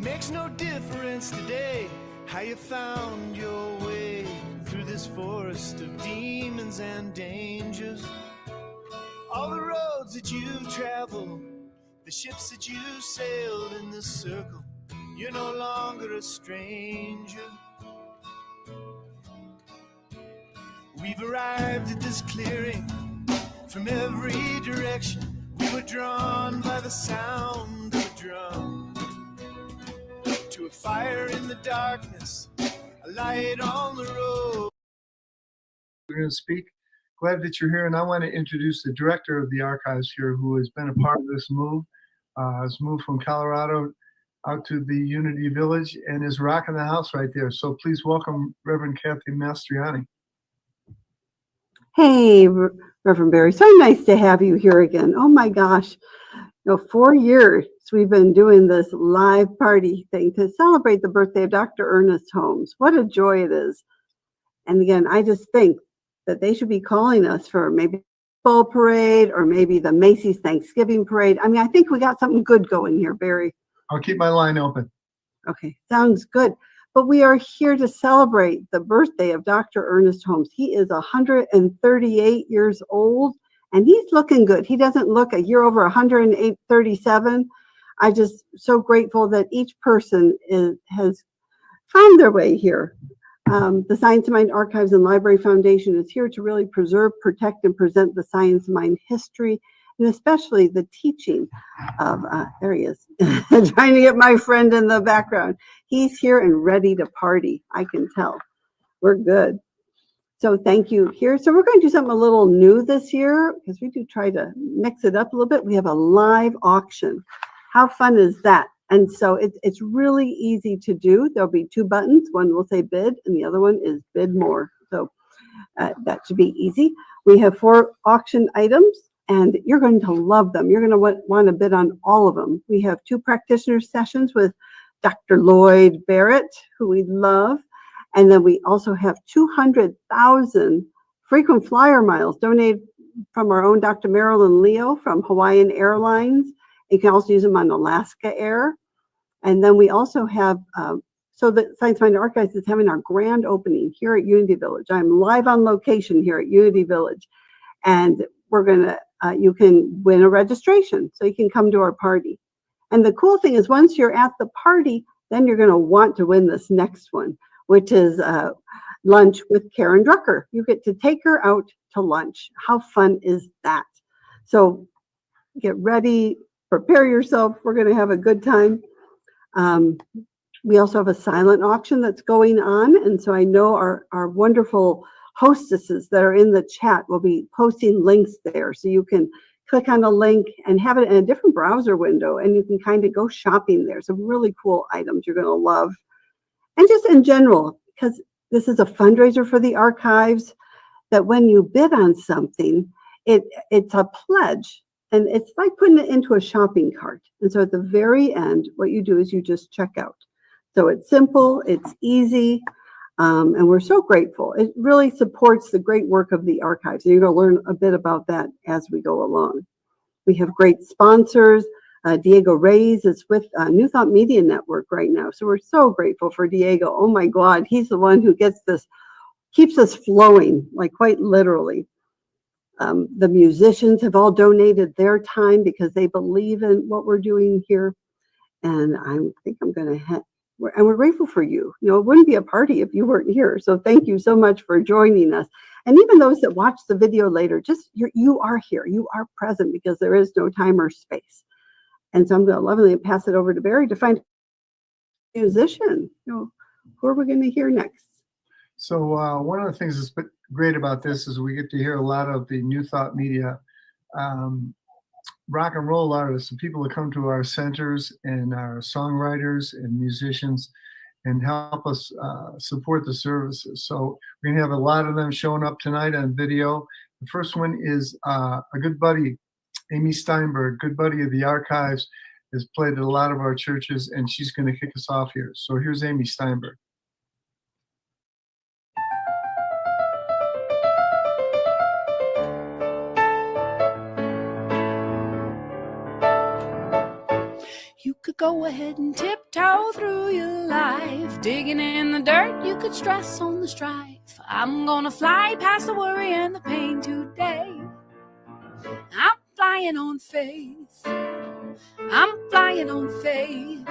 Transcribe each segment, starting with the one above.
makes no difference today how you found your way through this forest of demons and dangers. All the roads that you've traveled, the ships that you've sailed in this circle, you're no longer a stranger. We've arrived at this clearing from every direction. We were drawn by the sound of a drum to a fire in the darkness, a light on the road. We're going to speak. Glad that you're here, and I want to introduce the director of the archives here, who has been a part of this move. Has moved from Colorado out to the Unity Village and is rocking the house right there. So please welcome Reverend Kathy Mastriani. Hey, Reverend Barry, so nice to have you here again. Oh my gosh, 4 years we've been doing this live party thing to celebrate the birthday of Dr. Ernest Holmes. What a joy it is. And again, I just think that they should be calling us for maybe Fall Parade or maybe the Macy's Thanksgiving Parade. I mean, I think we got something good going here, Barry. I'll keep my line open. Okay, sounds good. But we are here to celebrate the birthday of Dr. Ernest Holmes. He is 138 years old, and he's looking good. He doesn't look a year over 137. I'm just so grateful that each person has found their way here. The Science of Mind Archives and Library Foundation is here to really preserve, protect, and present the science of mind history, and especially the teaching of, there he is, trying to get my friend in the background. He's here and ready to party, I can tell. We're good. So thank you here. So we're going to do something a little new this year, because we do try to mix it up a little bit. We have a live auction. How fun is that? And so it's really easy to do. There'll be 2 buttons. One will say bid, and the other one is bid more. So that should be easy. We have 4 auction items, and you're going to love them. You're going to want to bid on all of them. We have 2 practitioner sessions with Dr. Lloyd Barrett, who we love. And then we also have 200,000 frequent flyer miles donated from our own Dr. Marilyn Leo from Hawaiian Airlines. You can also use them on Alaska Air. And then we also have, so the Science Mind Archives is having our grand opening here at Unity Village. I'm live on location here at Unity Village. And we're going to, you can win a registration, so you can come to our party. And the cool thing is once you're at the party, then you're going to want to win this next one, which is lunch with Karen Drucker. You get to take her out to lunch. How fun is that? So get ready, prepare yourself. We're going to have a good time. We also have a silent auction that's going on. And so I know our wonderful hostesses that are in the chat will be posting links there. So you can click on a link and have it in a different browser window, and you can kind of go shopping there. Some really cool items you're going to love. And just in general, because this is a fundraiser for the archives, that when you bid on something, it's a pledge. And it's like putting it into a shopping cart. And so at the very end, what you do is you just check out. So it's simple, it's easy, and we're so grateful. It really supports the great work of the archives. And you're going to learn a bit about that as we go along. We have great sponsors. Diego Reyes is with New Thought Media Network right now. So we're so grateful for Diego. Oh my God, he's the one who gets this, keeps us flowing, like quite literally. The musicians have all donated their time because they believe in what we're doing here. And I think I'm going to and we're grateful for you. You know, it wouldn't be a party if you weren't here. So thank you so much for joining us. And even those that watch the video later, just you are here. You are present because there is no time or space. And so I'm going to lovingly pass it over to Barry to find a musician. You know, who are we going to hear next? So one of the things that's great about this is we get to hear a lot of the New Thought Media rock and roll artists, the people that come to our centers and our songwriters and musicians and help us support the services. So we're going to have a lot of them showing up tonight on video. The first one is a good buddy, Amy Steinberg, good buddy of the archives, has played at a lot of our churches, and she's going to kick us off here. So here's Amy Steinberg. You could could go ahead and tiptoe through your life, digging in the dirt, you could stress on the strife. I'm gonna fly past the worry and the pain today. I'm flying on faith. I'm flying on faith.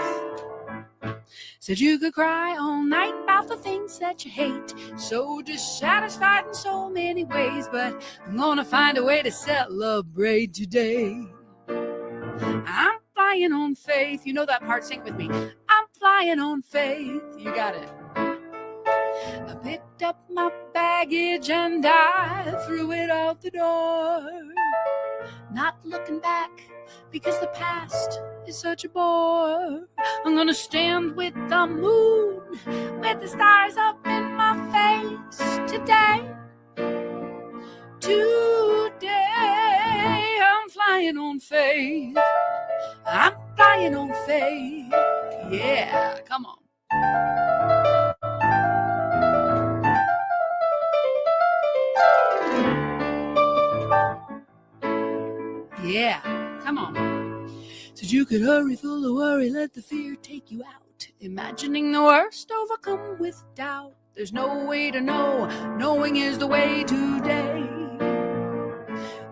Said you could cry all night about the things that you hate, so dissatisfied in so many ways, but I'm gonna find a way to celebrate today. I'm flying on faith. You know that part, sing it with me. I'm flying on faith. You got it. I picked up my baggage and I threw it out the door, not looking back because the past is such a bore. I'm gonna stand with the moon, with the stars up in my face today. Today I'm flying on faith. I'm flying on faith. Yeah, come on. Yeah, come on. Said you could hurry full of worry, let the fear take you out, imagining the worst, overcome with doubt. There's no way to know, knowing is the way today.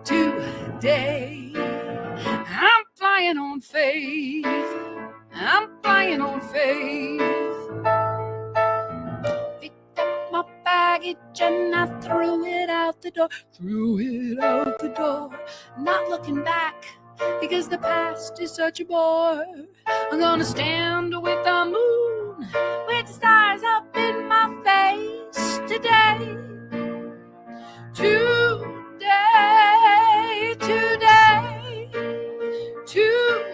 Today, I'm flying on faith. I'm flying on faith. Picked up my baggage and I threw it out the door. Threw it out the door, not looking back because the past is such a bore. I'm gonna stand with the moon, with the stars up in my face today. Today, today, today,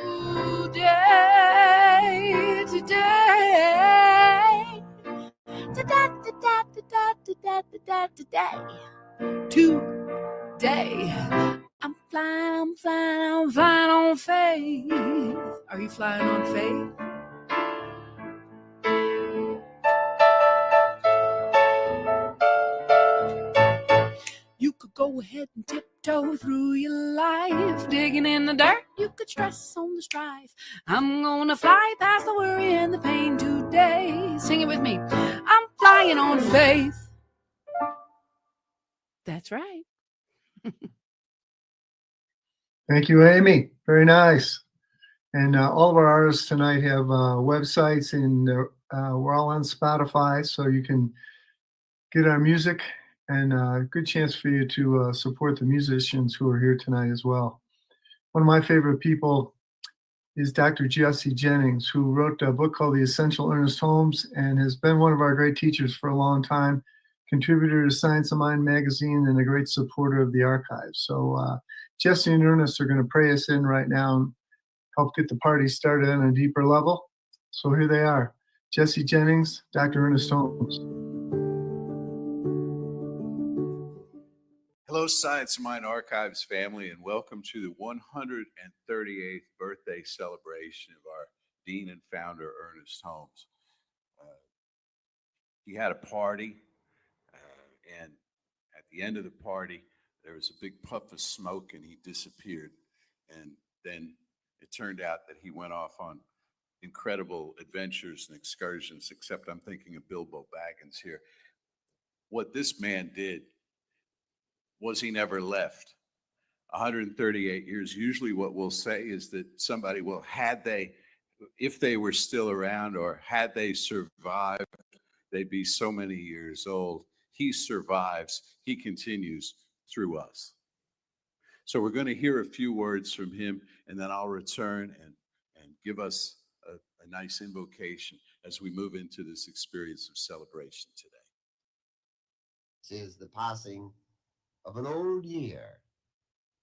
today, today. I'm flying on faith. Are you flying on faith? You could go ahead and tiptoe through your life, digging in the dirt, you could stress on the strife. I'm gonna fly past the worry and the pain today. Sing it with me. I'm flying on faith. That's right. Thank you, Amy. Very nice. And all of our artists tonight have websites, and we're all on Spotify, so you can get our music, and a good chance for you to support the musicians who are here tonight as well. One of my favorite people is Dr. Jesse Jennings, who wrote a book called The Essential Ernest Holmes and has been one of our great teachers for a long time, contributor to Science of Mind magazine, and a great supporter of the archives. So Jesse and Ernest are going to pray us in right now and help get the party started on a deeper level. So here they are. Jesse Jennings, Dr. Ernest Holmes. Hello, Science of Mind Archives family, and welcome to the 138th birthday celebration of our Dean and founder, Ernest Holmes. He had a party, and at the end of the party, there was a big puff of smoke and he disappeared. And then it turned out that he went off on incredible adventures and excursions, except I'm thinking of Bilbo Baggins here. What this man did was he never left. 138 years. Usually what we'll say is that somebody will, if they were still around or had they survived, they'd be so many years old. He survives. He continues through us. So we're going to hear a few words from him, and then I'll return and give us a nice invocation as we move into this experience of celebration today. This is the passing of an old year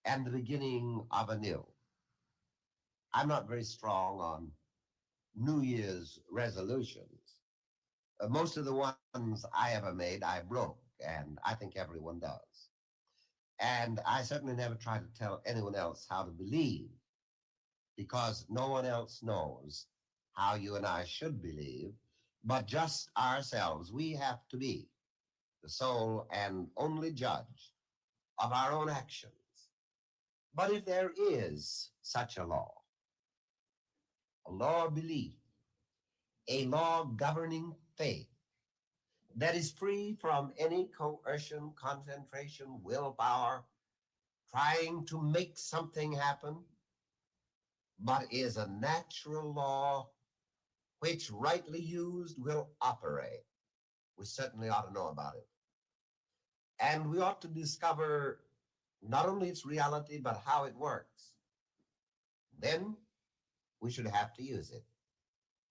and the beginning of a new. I'm not very strong on New Year's resolutions. Most of the ones I ever made, I broke, and I think everyone does. And I certainly never try to tell anyone else how to believe, because no one else knows how you and I should believe, but just ourselves. We have to be the sole and only judge of our own actions. But if there is such a law, a law of belief, a law governing faith that is free from any coercion, concentration, willpower, trying to make something happen, but is a natural law which, rightly used, will operate. We certainly ought to know about it. And we ought to discover not only its reality, but how it works. Then we should have to use it.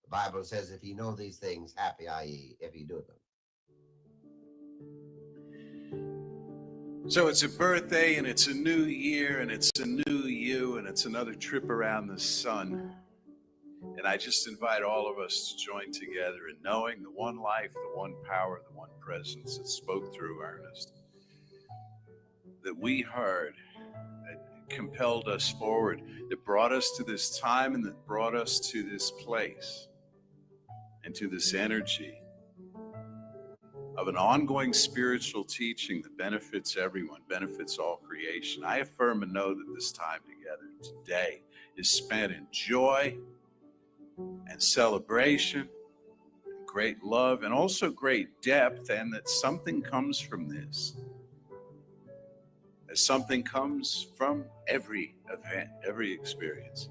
The Bible says, if ye know these things, happy are ye if ye do them. So it's a birthday, and it's a new year, and it's a new you, and it's another trip around the sun. And I just invite all of us to join together in knowing the one life, the one power, the one presence that spoke through Ernest, that we heard, that compelled us forward, that brought us to this time and that brought us to this place and to this energy of an ongoing spiritual teaching that benefits everyone, benefits all creation. I affirm and know that this time together today is spent in joy and celebration, and great love, and also great depth, and that something comes from this. As something comes from every event, every experience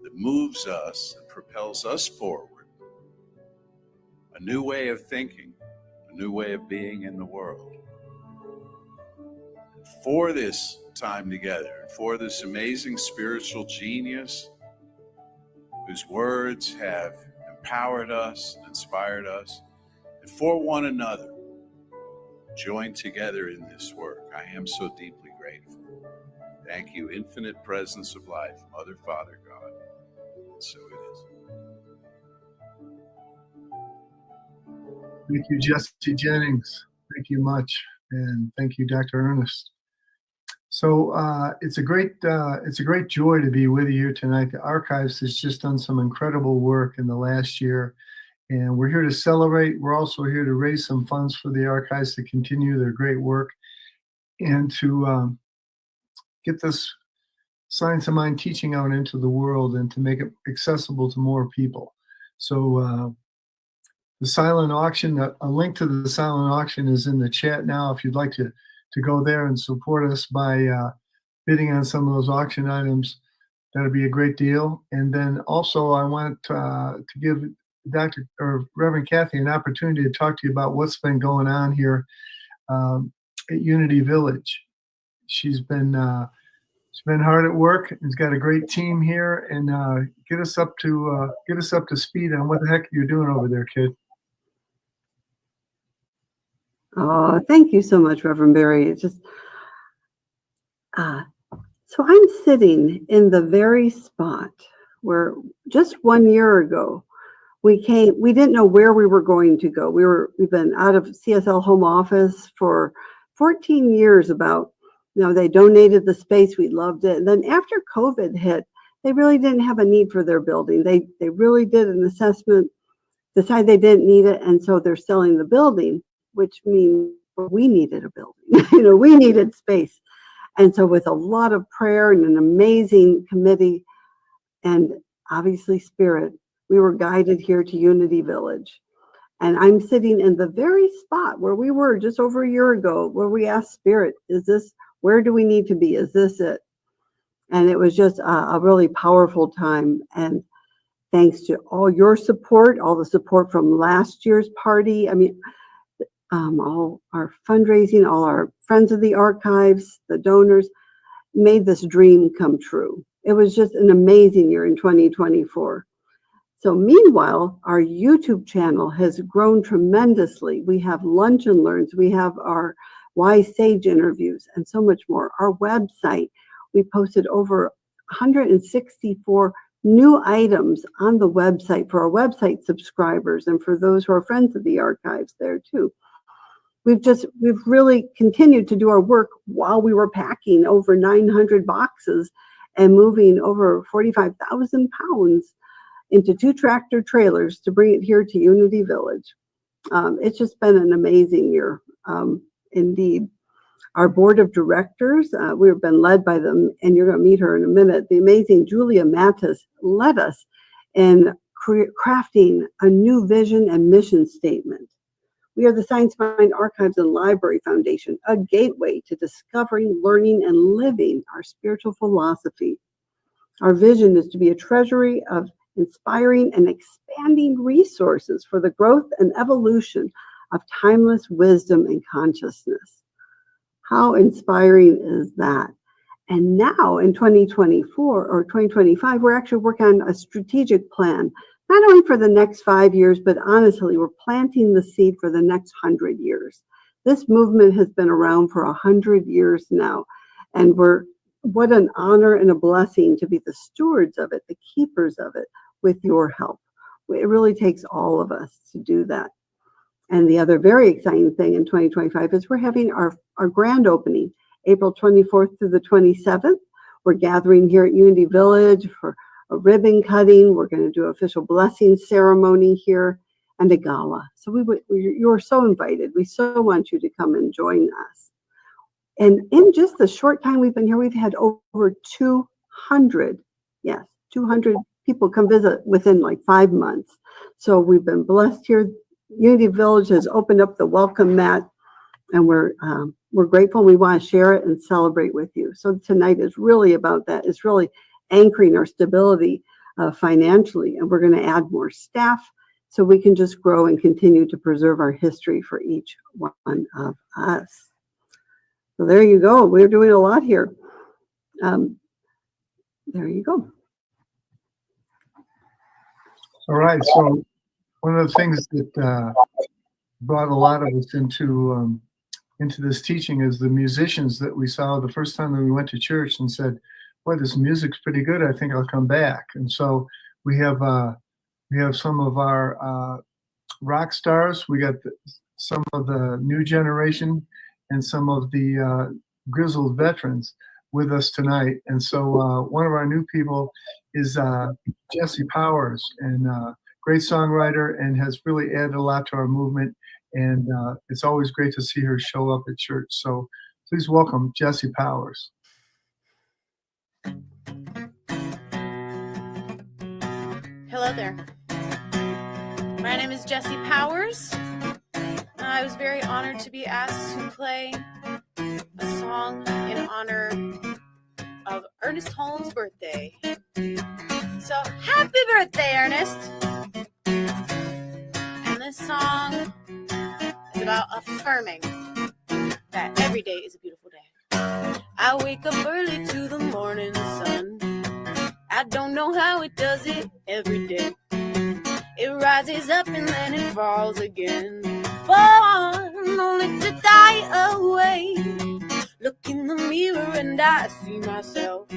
that moves us and propels us forward. A new way of thinking, a new way of being in the world. For this time together, and for this amazing spiritual genius whose words have empowered us, inspired us, and for one another, joined together in this work, I am so deeply grateful. Thank you, infinite presence of life, Mother, Father, God. And so it is. Thank you, Jesse Jennings. Thank you much. And thank you, Dr. Ernest. So it's a great joy to be with you here tonight. The Archives has just done some incredible work in the last year, and we're here to celebrate. We're also here to raise some funds for the Archives to continue their great work and to get this Science of Mind teaching out into the world and to make it accessible to more people. So the silent auction, a link to the silent auction is in the chat now. If you'd like to go there and support us by bidding on some of those auction items, that'd be a great deal. And then also I want to give Dr. or Reverend Kathy an opportunity to talk to you about what's been going on here at Unity Village. She's been hard at work. She's got a great team here, and get us up to speed on what the heck you're doing over there, kid. Oh, thank you so much, Reverend Barry. It's just, so I'm sitting in the very spot where just 1 year ago we didn't know where we were going to go. We've been out of CSL home office for 14 years about, they donated the space. We loved it. And then after COVID hit, they really didn't have a need for their building. They really did an assessment, decided they didn't need it. And so they're selling the building, which means we needed a building. We needed space. And so with a lot of prayer and an amazing committee and obviously spirit, we were guided here to Unity Village. And I'm sitting in the very spot where we were just over a year ago, where we asked Spirit, where do we need to be? Is this it? And it was just a really powerful time. And thanks to all your support, all the support from last year's party. I mean, all our fundraising, all our friends of the Archives, the donors, made this dream come true. It was just an amazing year in 2024. So meanwhile, our YouTube channel has grown tremendously. We have lunch and learns. We have our Wise Sage interviews and so much more. Our website, we posted over 164 new items on the website for our website subscribers and for those who are friends of the Archives there too. We've really continued to do our work while we were packing over 900 boxes and moving over 45,000 pounds into 2 tractor trailers to bring it here to Unity Village. It's just been an amazing year, indeed. Our board of directors, we've been led by them, and you're going to meet her in a minute. The amazing Julia Mattis led us in crafting a new vision and mission statement. We are the Science Mind Archives and Library Foundation, a gateway to discovering, learning, and living our spiritual philosophy. Our vision is to be a treasury of inspiring and expanding resources for the growth and evolution of timeless wisdom and consciousness. How inspiring is that? And now in 2024 or 2025, we're actually working on a strategic plan, not only for the next 5 years, but honestly, we're planting the seed for the next 100 years. This movement has been around for 100 years now, and what an honor and a blessing to be the stewards of it, the keepers of it, with your help. It really takes all of us to do that. And the other very exciting thing in 2025 is we're having our grand opening, April 24th through the 27th. We're gathering here at Unity Village for a ribbon cutting. We're going to do an official blessing ceremony here and a gala. So you're so invited. We so want you to come and join us. And in just the short time we've been here, we've had over 200 people come visit within like 5 months. So we've been blessed here. Unity Village has opened up the welcome mat, and we're grateful. We want to share it and celebrate with you. So tonight is really about that. It's really anchoring our stability financially, and we're going to add more staff so we can just grow and continue to preserve our history for each one of us. So there you go. We're doing a lot here. There you go. All right. So one of the things that brought a lot of us into this teaching is the musicians that we saw the first time that we went to church and said, "Boy, this music's pretty good. I think I'll come back." And so we have some of our rock stars. We got some of the new generation and some of the grizzled veterans with us tonight. And so one of our new people is Jesse Powers, and great songwriter, and has really added a lot to our movement. And it's always great to see her show up at church. So please welcome Jesse Powers. Hello there. My name is Jesse Powers. I was very honored to be asked to play a song in honor of Ernest Holmes' birthday. So happy birthday, Ernest! And this song is about affirming that every day is a beautiful day. I wake up early to the morning sun. I don't know how it does it every day. It rises up and then it falls again. Born only to die away. Look in the mirror and I see myself.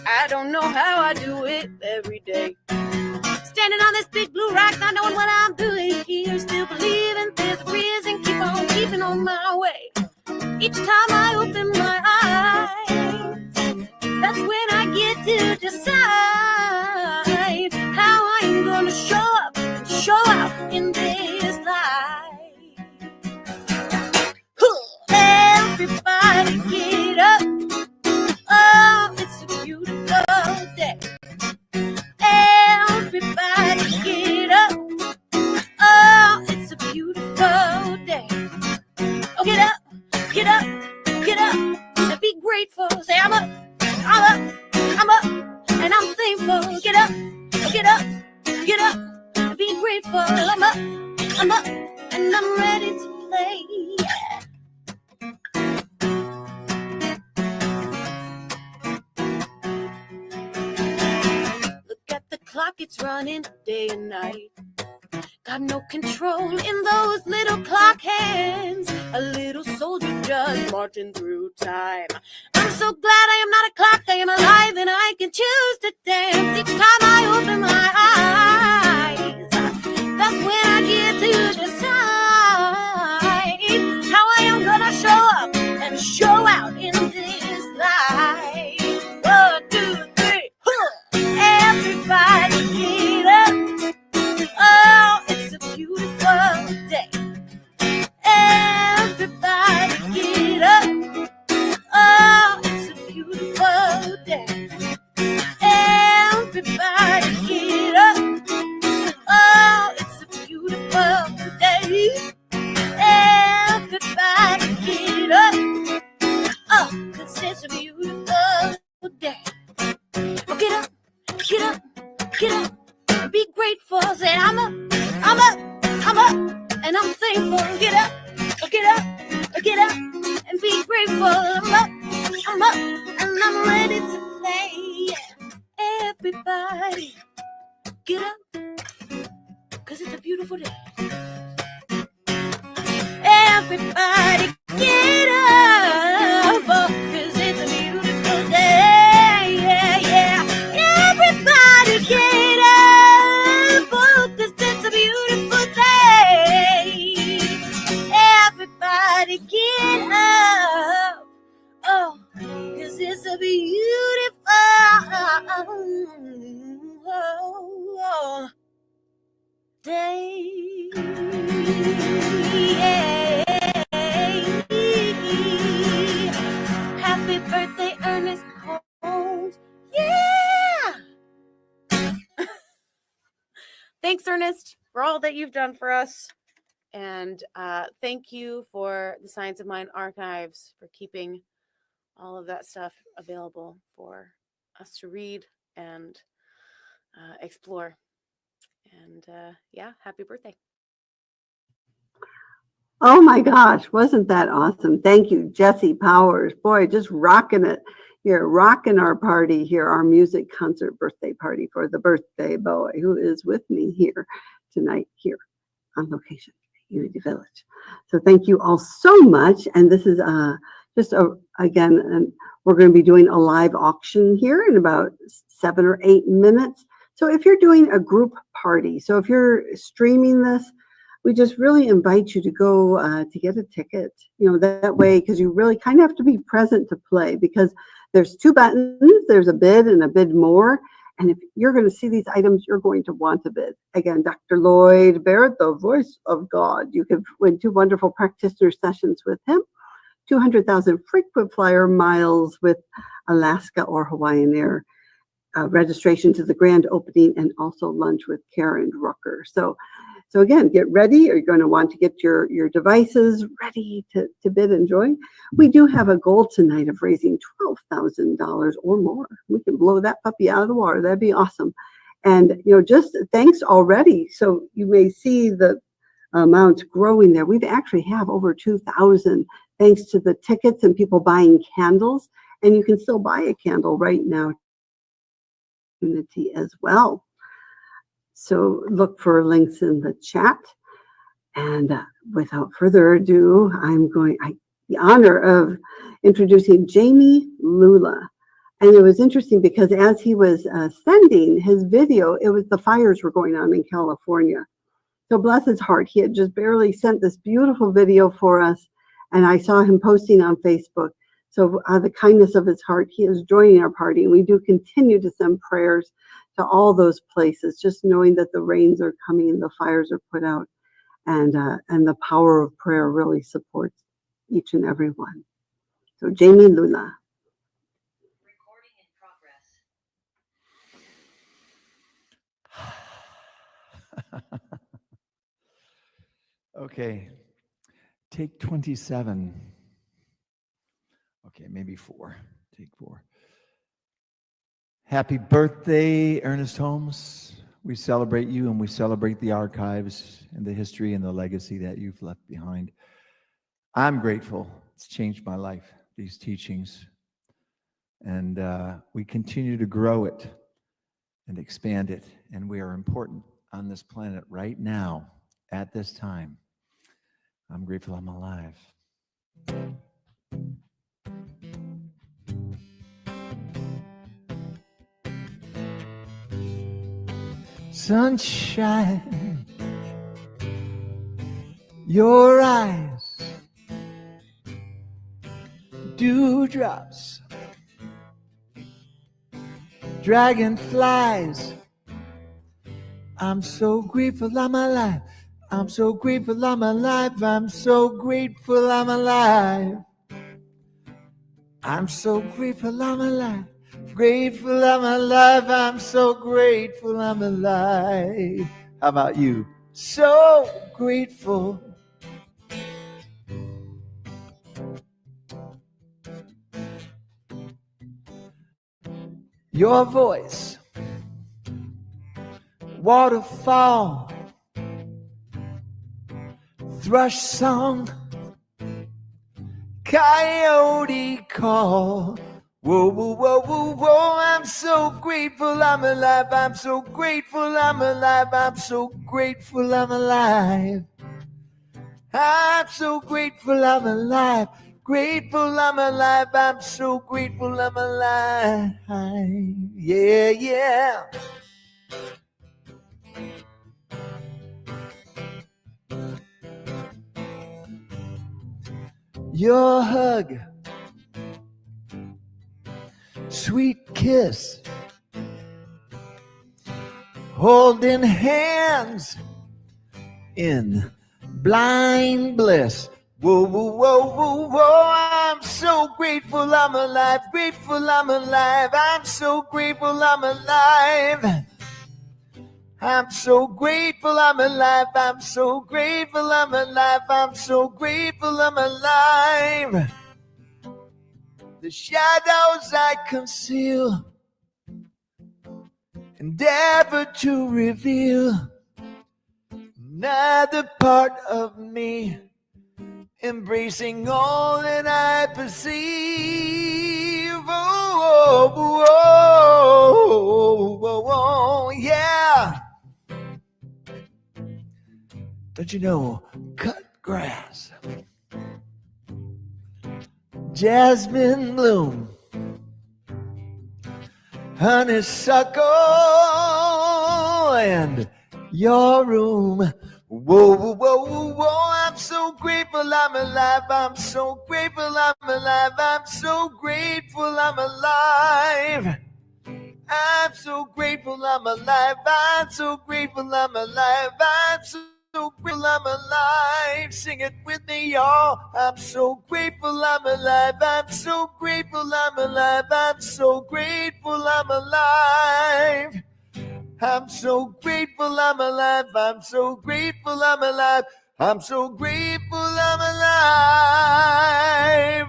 I don't know how I do it every day. Standing on this big blue rock, not knowing what I'm doing here. Still believing there's a reason, keep on keeping on my way. Each time I open my eyes, that's when I get to decide how I'm gonna show up and show out in this life. Everybody get up. Oh, it's a beautiful day. Everybody get up. Oh, it's a beautiful day. Oh, get up, get up, get up, and be grateful. Say, I'm up, I'm up, I'm up, and I'm thankful. Get up, get up, get up, and be grateful. I'm up, and I'm ready to play. Yeah. Clock, it's running day and night. Got no control in those little clock hands. A little soldier just marching through time. I'm so glad I am not a clock. I am alive and I can choose to dance. Each time I open my eyes, that's when I get to decide how I am gonna show up and show out in this life. 1, 2, 3, everybody get up. Oh, it's a beautiful day. Everybody get up. Oh, it's a beautiful day. Everybody get day. Oh, get up, get up, get up. Be grateful. Say, I'm up, I'm up, I'm up, and I'm thankful. Get up, get up, get up, and be grateful. I'm up, and I'm ready to play. Everybody, get up, 'cause it's a beautiful day. Everybody, get up, 'cause it's a beautiful day. Yeah, yeah. Everybody, get up, 'cause it's a beautiful day. Everybody, get up, oh, 'cause it's a beautiful day. Happy birthday, Ernest Holmes. Yeah! Thanks, Ernest, for all that you've done for us. And thank you for the Science of Mind archives for keeping all of that stuff available for us to read and explore. And yeah, happy birthday. Oh my gosh, wasn't that awesome? Thank you, Jesse Powers. Boy, just rocking it here, rocking our party here, our music concert birthday party for the birthday boy who is with me here tonight here on location, Unity Village. So thank you all so much. And this is again, and we're going to be doing a live auction here in about 7 or 8 minutes. So if you're doing a group party, so if you're streaming this, we just really invite you to go to get a ticket, that way, because you really kind of have to be present to play, because there's 2 buttons, there's a bid and a bid more. And if you're going to see these items, you're going to want a bid. Again, Dr. Lloyd Barrett, the voice of God. You could win 2 wonderful practitioner sessions with him, 200,000 frequent flyer miles with Alaska or Hawaiian Air, registration to the grand opening, and also lunch with Karen Drucker. So again, get ready. You're going to want to get your devices ready to bid and join. We do have a goal tonight of raising $12,000 or more. We can blow that puppy out of the water. That'd be awesome. And, just thanks already. So you may see the amount growing there. We've actually have over 2,000 thanks to the tickets and people buying candles. And you can still buy a candle right now as well. So look for links in the chat. And without further ado, the honor of introducing Jami Lula. And it was interesting because as he was sending his video, the fires were going on in California. So bless his heart, he had just barely sent this beautiful video for us. And I saw him posting on Facebook. So the kindness of his heart, he is joining our party. And we do continue to send prayers to all those places, just knowing that the rains are coming and the fires are put out, and the power of prayer really supports each and every one. So Jami Lula. Recording in progress. Okay, take 27. Okay, maybe 4. Take 4. Happy birthday, Ernest Holmes. We celebrate you, and we celebrate the archives and the history and the legacy that you've left behind. I'm grateful. It's changed my life, these teachings. And we continue to grow it and expand it. And we are important on this planet right now, at this time. I'm grateful I'm alive. Sunshine, your eyes, dewdrops, dragonflies. I'm so grateful I'm alive. I'm so grateful I'm alive. I'm so grateful I'm alive. I'm so grateful I'm alive. Grateful I'm alive. I'm so grateful I'm alive. How about you? So grateful. Your voice, waterfall, thrush song, coyote call. Whoa, whoa, whoa, whoa, whoa, I'm so grateful I'm alive. I'm so grateful I'm alive. I'm so grateful I'm alive. I'm so grateful I'm alive. Grateful I'm alive. I'm so grateful I'm alive. Yeah, yeah. Your hug, sweet kiss, holding hands in blind bliss. Whoa, whoa, whoa, whoa, whoa, I'm so grateful I'm alive. Grateful I'm alive. I'm so grateful I'm alive. I'm so grateful I'm alive. I'm so grateful I'm alive. I'm so grateful I'm alive. The shadows I conceal, endeavor to reveal another part of me, embracing all that I perceive. Oh, oh, oh, oh, oh, yeah. Don't you know, cut grass, jasmine bloom, honeysuckle, and your room. Whoa, whoa, whoa, whoa, I'm so grateful I'm alive. I'm so grateful I'm alive. I'm so grateful I'm alive. I'm so grateful I'm alive. I'm so grateful I'm alive. I'm so grateful I'm alive. Sing it with me, y'all. I'm so grateful I'm alive. I'm so grateful I'm alive. I'm so grateful I'm alive. I'm so grateful I'm alive. I'm so grateful I'm alive. I'm so grateful I'm alive.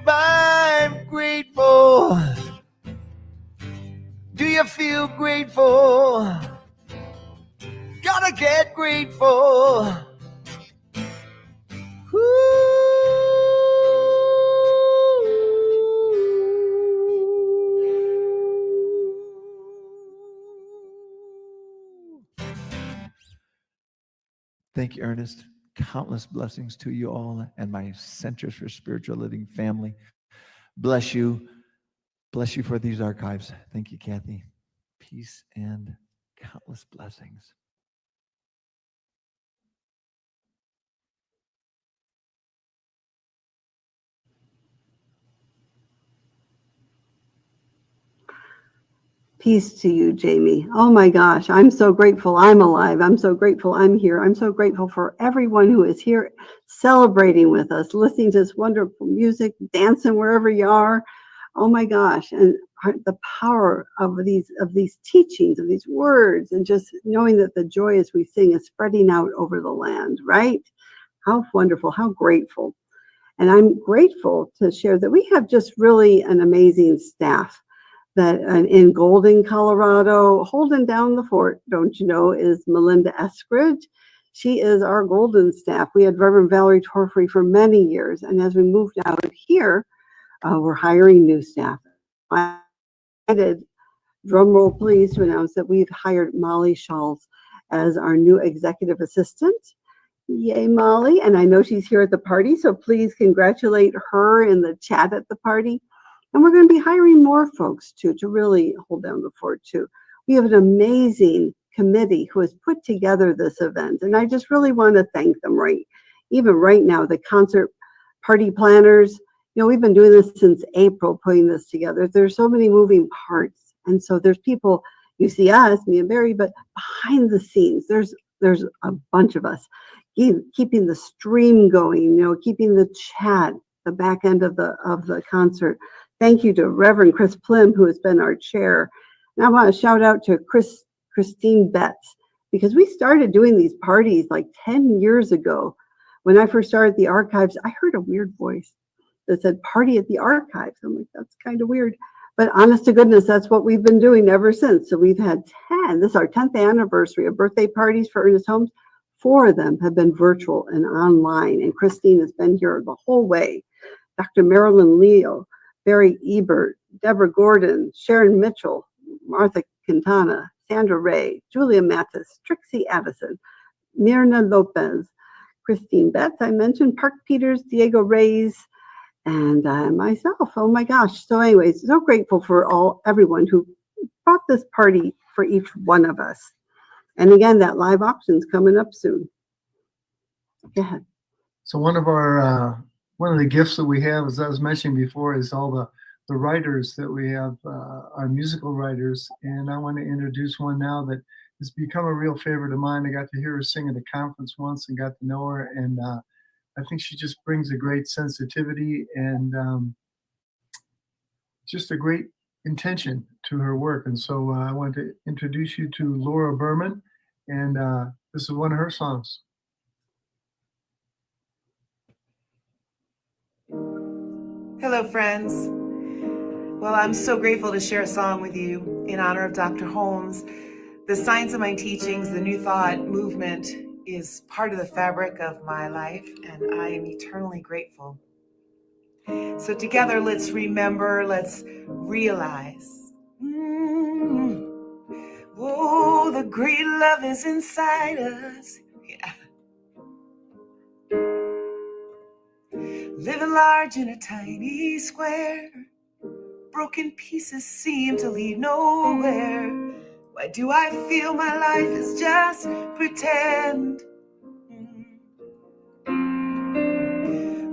I'm grateful. Do you feel grateful? Gotta get grateful. Thank you, Ernest. Countless blessings to you all and my Centers for Spiritual Living family. Bless you. Bless you for these archives. Thank you, Kathy. Peace and countless blessings. Peace to you, Jami. Oh my gosh, I'm so grateful I'm alive. I'm so grateful I'm here. I'm so grateful for everyone who is here celebrating with us, listening to this wonderful music, dancing wherever you are. Oh my gosh, and the power of these teachings, of these words, and just knowing that the joy as we sing is spreading out over the land, right? How wonderful, how grateful. And I'm grateful to share that we have just really an amazing staff. That in Golden, Colorado, holding down the fort, don't you know, is Melinda Eskridge. She is our Golden staff. We had Reverend Valerie Torfrey for many years, and as we moved out here, we're hiring new staff. I did, drum roll please, to announce that we've hired Molly Schultz as our new executive assistant. Yay, Molly, and I know she's here at the party, so please congratulate her in the chat at the party. And we're going to be hiring more folks too, to really hold down the fort too. We have an amazing committee who has put together this event. And I just really want to thank them even right now, the concert party planners. You know, we've been doing this since April, putting this together. There's so many moving parts. And so there's people, you see us, me and Barry, but behind the scenes, there's a bunch of us keeping the stream going, you know, keeping the chat, the back end of the concert. Thank you to Reverend Chris Plim, who has been our chair. And I want to shout out to Christine Betts, because we started doing these parties like 10 years ago. When I first started the archives, I heard a weird voice that said party at the archives. I'm like, that's kind of weird. But honest to goodness, that's what we've been doing ever since. So we've had 10. This is our 10th anniversary of birthday parties for Ernest Holmes. 4 of them have been virtual and online, and Christine has been here the whole way. Dr. Marilyn Leo, Barry Ebert, Deborah Gordon, Sharon Mitchell, Martha Quintana, Sandra Ray, Julia Mathis, Trixie Addison, Myrna Lopez, Christine Betts, I mentioned, Park Peters, Diego Reyes, and myself. Oh my gosh. So anyways, so grateful for everyone who brought this party for each one of us. And again, that live auction's coming up soon. Go ahead. So one of the gifts that we have, as I was mentioning before, is all the writers that we have, our musical writers. And I want to introduce one now that has become a real favorite of mine. I got to hear her sing at a conference once and got to know her. And I think she just brings a great sensitivity and just a great intention to her work. And so I want to introduce you to Laura Berman. And this is one of her songs. Hello, friends. Well, I'm so grateful to share a song with you in honor of Dr. Holmes. The Science of My Teachings, the New Thought movement, is part of the fabric of my life, and I am eternally grateful. So together, let's remember, let's realize. Whoa, the great love is inside us. Yeah. Living large in a tiny square. Broken pieces seem to lead nowhere. Why do I feel my life is just pretend?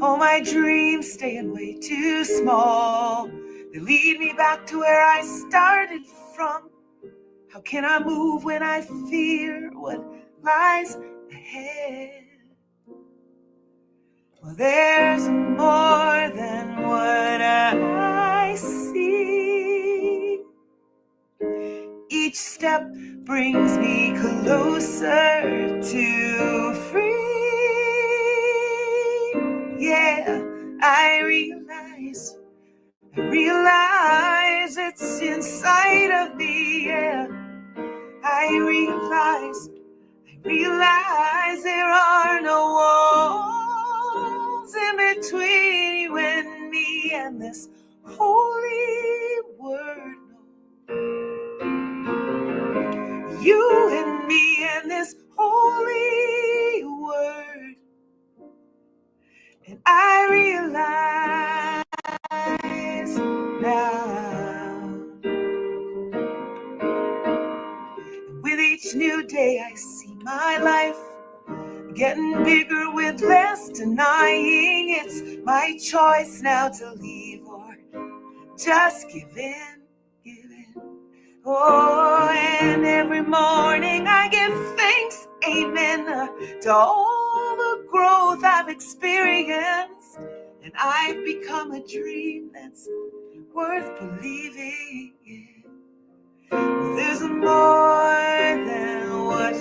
Oh, my dreams staying way too small. They lead me back to where I started from. How can I move when I fear what lies ahead? Well, there's more than what I see. Each step brings me closer to free. Yeah, I realize it's inside of me. Yeah, I realize there are no walls in between you and me and this holy word. You and me and this holy word. And I realize now, with each new day I see my life getting bigger with less denying. It's my choice now to leave or just give in. Oh, and every morning I give thanks, amen, to all the growth I've experienced. And I've become a dream that's worth believing in. There's more than what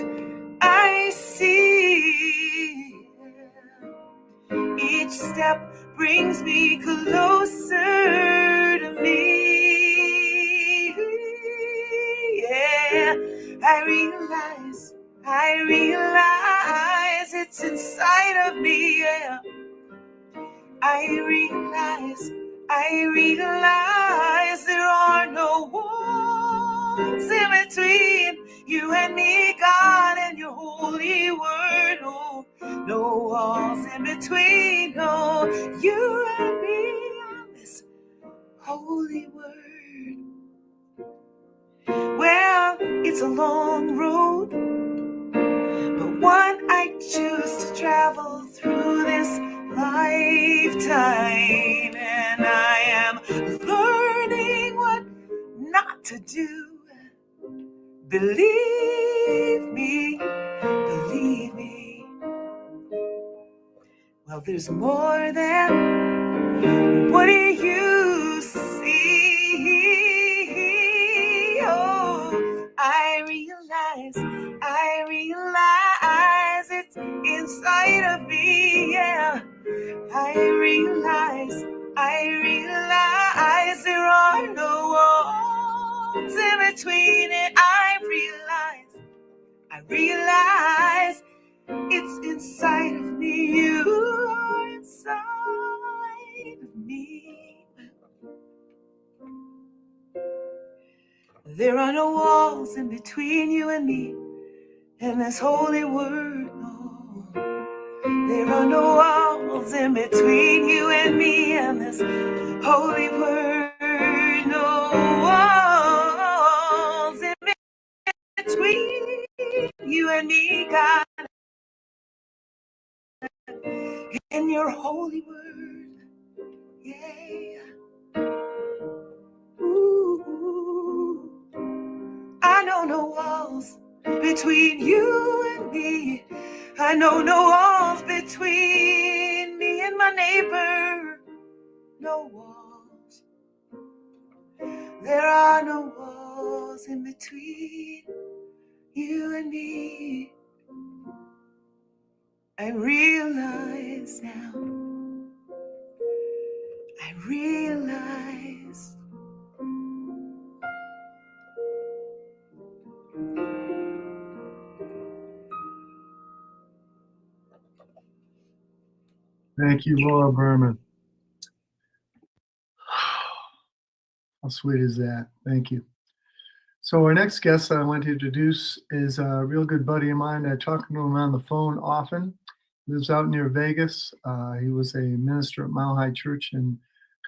I see. Each step brings me closer to me. Yeah, I realize it's inside of me. Yeah, I realize there are no walls in between you and me, God, and your holy word. No, no walls in between. No, you and me on this holy word. Well, it's a long road, but one I choose to travel through this lifetime. And I am learning what not to do. Believe me. Well, there's more than what you see. Oh, I realize it's inside of me. Yeah, I realize realize there are no walls in between it. I realize it's inside of me. You are inside of me. There are no walls in between you and me and this holy word. No. There are no walls in between you and me and this holy word. No walls in between you and me, God, and your holy word. Yeah. Ooh. I know no walls between you and me. I know no walls between me and my neighbor. No walls. There are no walls in between you and me. I realize now. I realize. Thank you, Laura Berman. How sweet is that? Thank you. So our next guest I want to introduce is a real good buddy of mine. I talk to him on the phone often. He lives out near Vegas. He was a minister at Mile High Church and a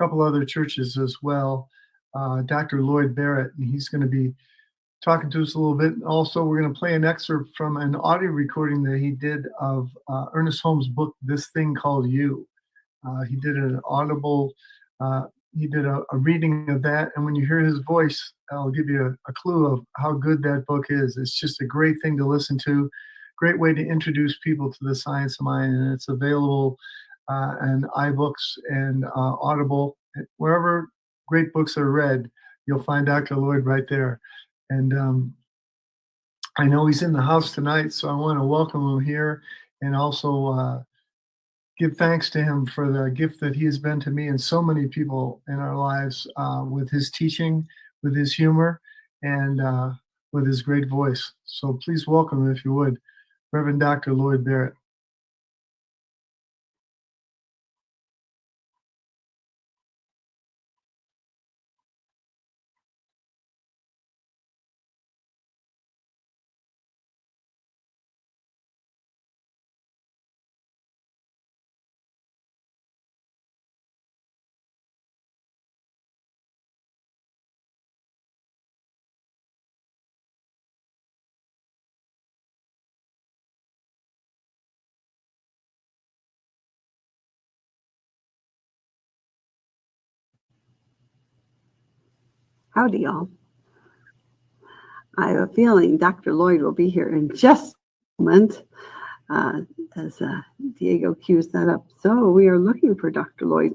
couple other churches as well. Dr. Lloyd Barrett, and he's going to be talking to us a little bit. Also, we're going to play an excerpt from an audio recording that he did of Ernest Holmes' book, This Thing Called You. He did an audible, he did a reading of that. And when you hear his voice, I'll give you a clue of how good that book is. It's just a great thing to listen to. Great way to introduce people to the science of mind. And it's available in iBooks and Audible. Wherever great books are read, you'll find Dr. Lloyd right there. And I know he's in the house tonight, so I want to welcome him here and also give thanks to him for the gift that he has been to me and so many people in our lives with his teaching, with his humor, and with his great voice. So please welcome him, if you would, Reverend Dr. Lloyd Barrett. Howdy, y'all. I have a feeling Dr. Lloyd will be here in just a moment as Diego cues that up. So we are looking for Dr. Lloyd.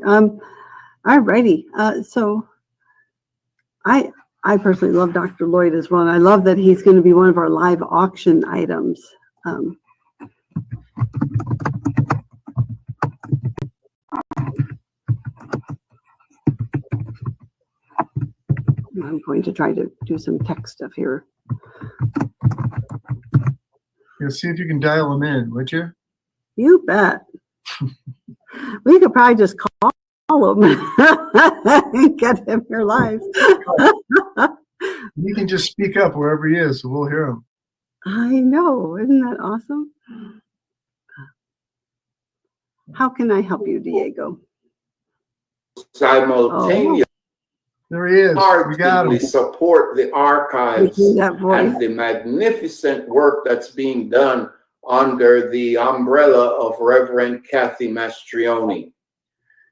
Alrighty. So I personally love Dr. Lloyd as well, and I love that he's going to be one of our live auction items. I'm going to try to do some tech stuff here. Yeah, see if you can dial him in, would you? You bet. We could probably just call him and get him here live. You can just speak up wherever he is, so we'll hear him. I know. Isn't that awesome? How can I help you, Diego? Simultaneously. There he is. We got him. Support the archives That voice. and the magnificent work that's being done under the umbrella of Reverend Kathy Mastrioni.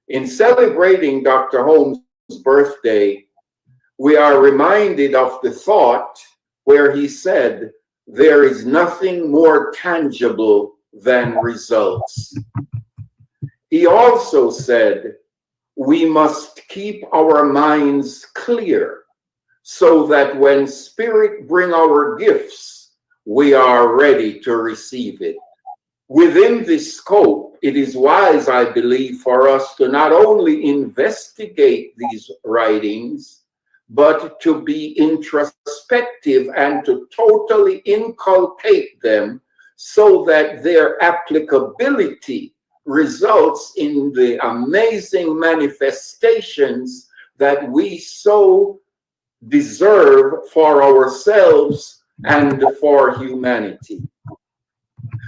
In celebrating Dr. Holmes' birthday, we are reminded of the thought where he said, "There is nothing more tangible than results." He also said, "We must keep our minds clear so that when Spirit bring our gifts, we are ready to receive it." Within this scope, it is wise, I believe, for us to not only investigate these writings, but to be introspective and to totally inculcate them so that their applicability results in the amazing manifestations that we so deserve for ourselves and for humanity.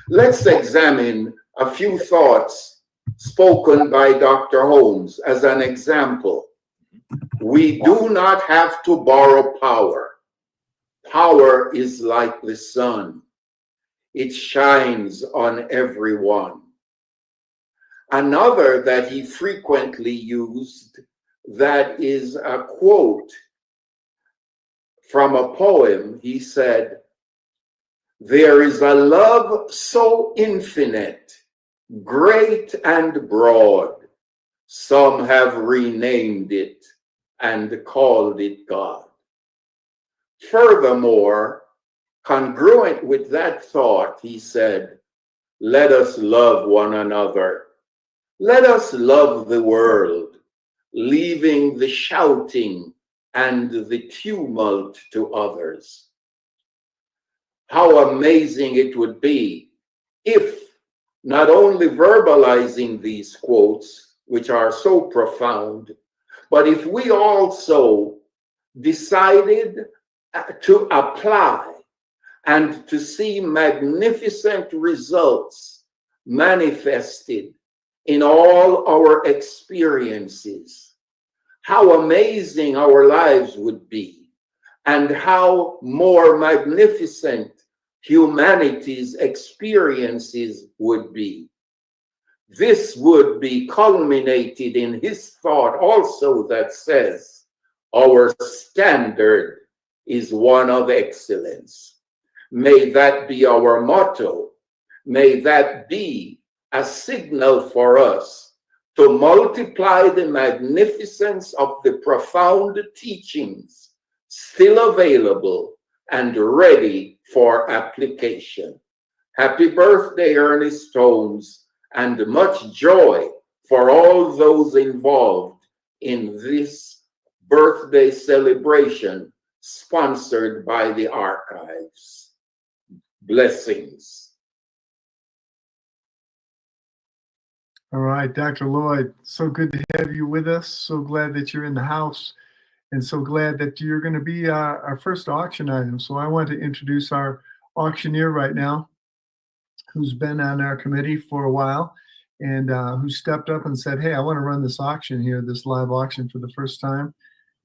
Let's examine a few thoughts spoken by Dr. Holmes as an example. We do not have to borrow power. Power is like the sun. It shines on everyone. Another that he frequently used, that is a quote from a poem. He said, "There is a love so infinite, great and broad, some have renamed it and called it God." Furthermore, congruent with that thought, he said, "Let us love one another. Let us love the world, leaving the shouting and the tumult to others." How amazing it would be if, not only verbalizing these quotes, which are so profound, but if we also decided to apply and to see magnificent results manifested in all our experiences, how amazing our lives would be, and how more magnificent humanity's experiences would be. This would be culminated in his thought also that says, our standard is one of excellence. May that be our motto. May that be a signal for us to multiply the magnificence of the profound teachings still available and ready for application. Happy birthday, Ernest Holmes, and much joy for all those involved in this birthday celebration sponsored by the archives. Blessings. All right, Dr. Lloyd, so good to have you with us. So glad that you're in the house, and so glad that you're going to be our first auction item. So I want to introduce our auctioneer right now, who's been on our committee for a while, and who stepped up and said, hey, I want to run this auction here, this live auction for the first time.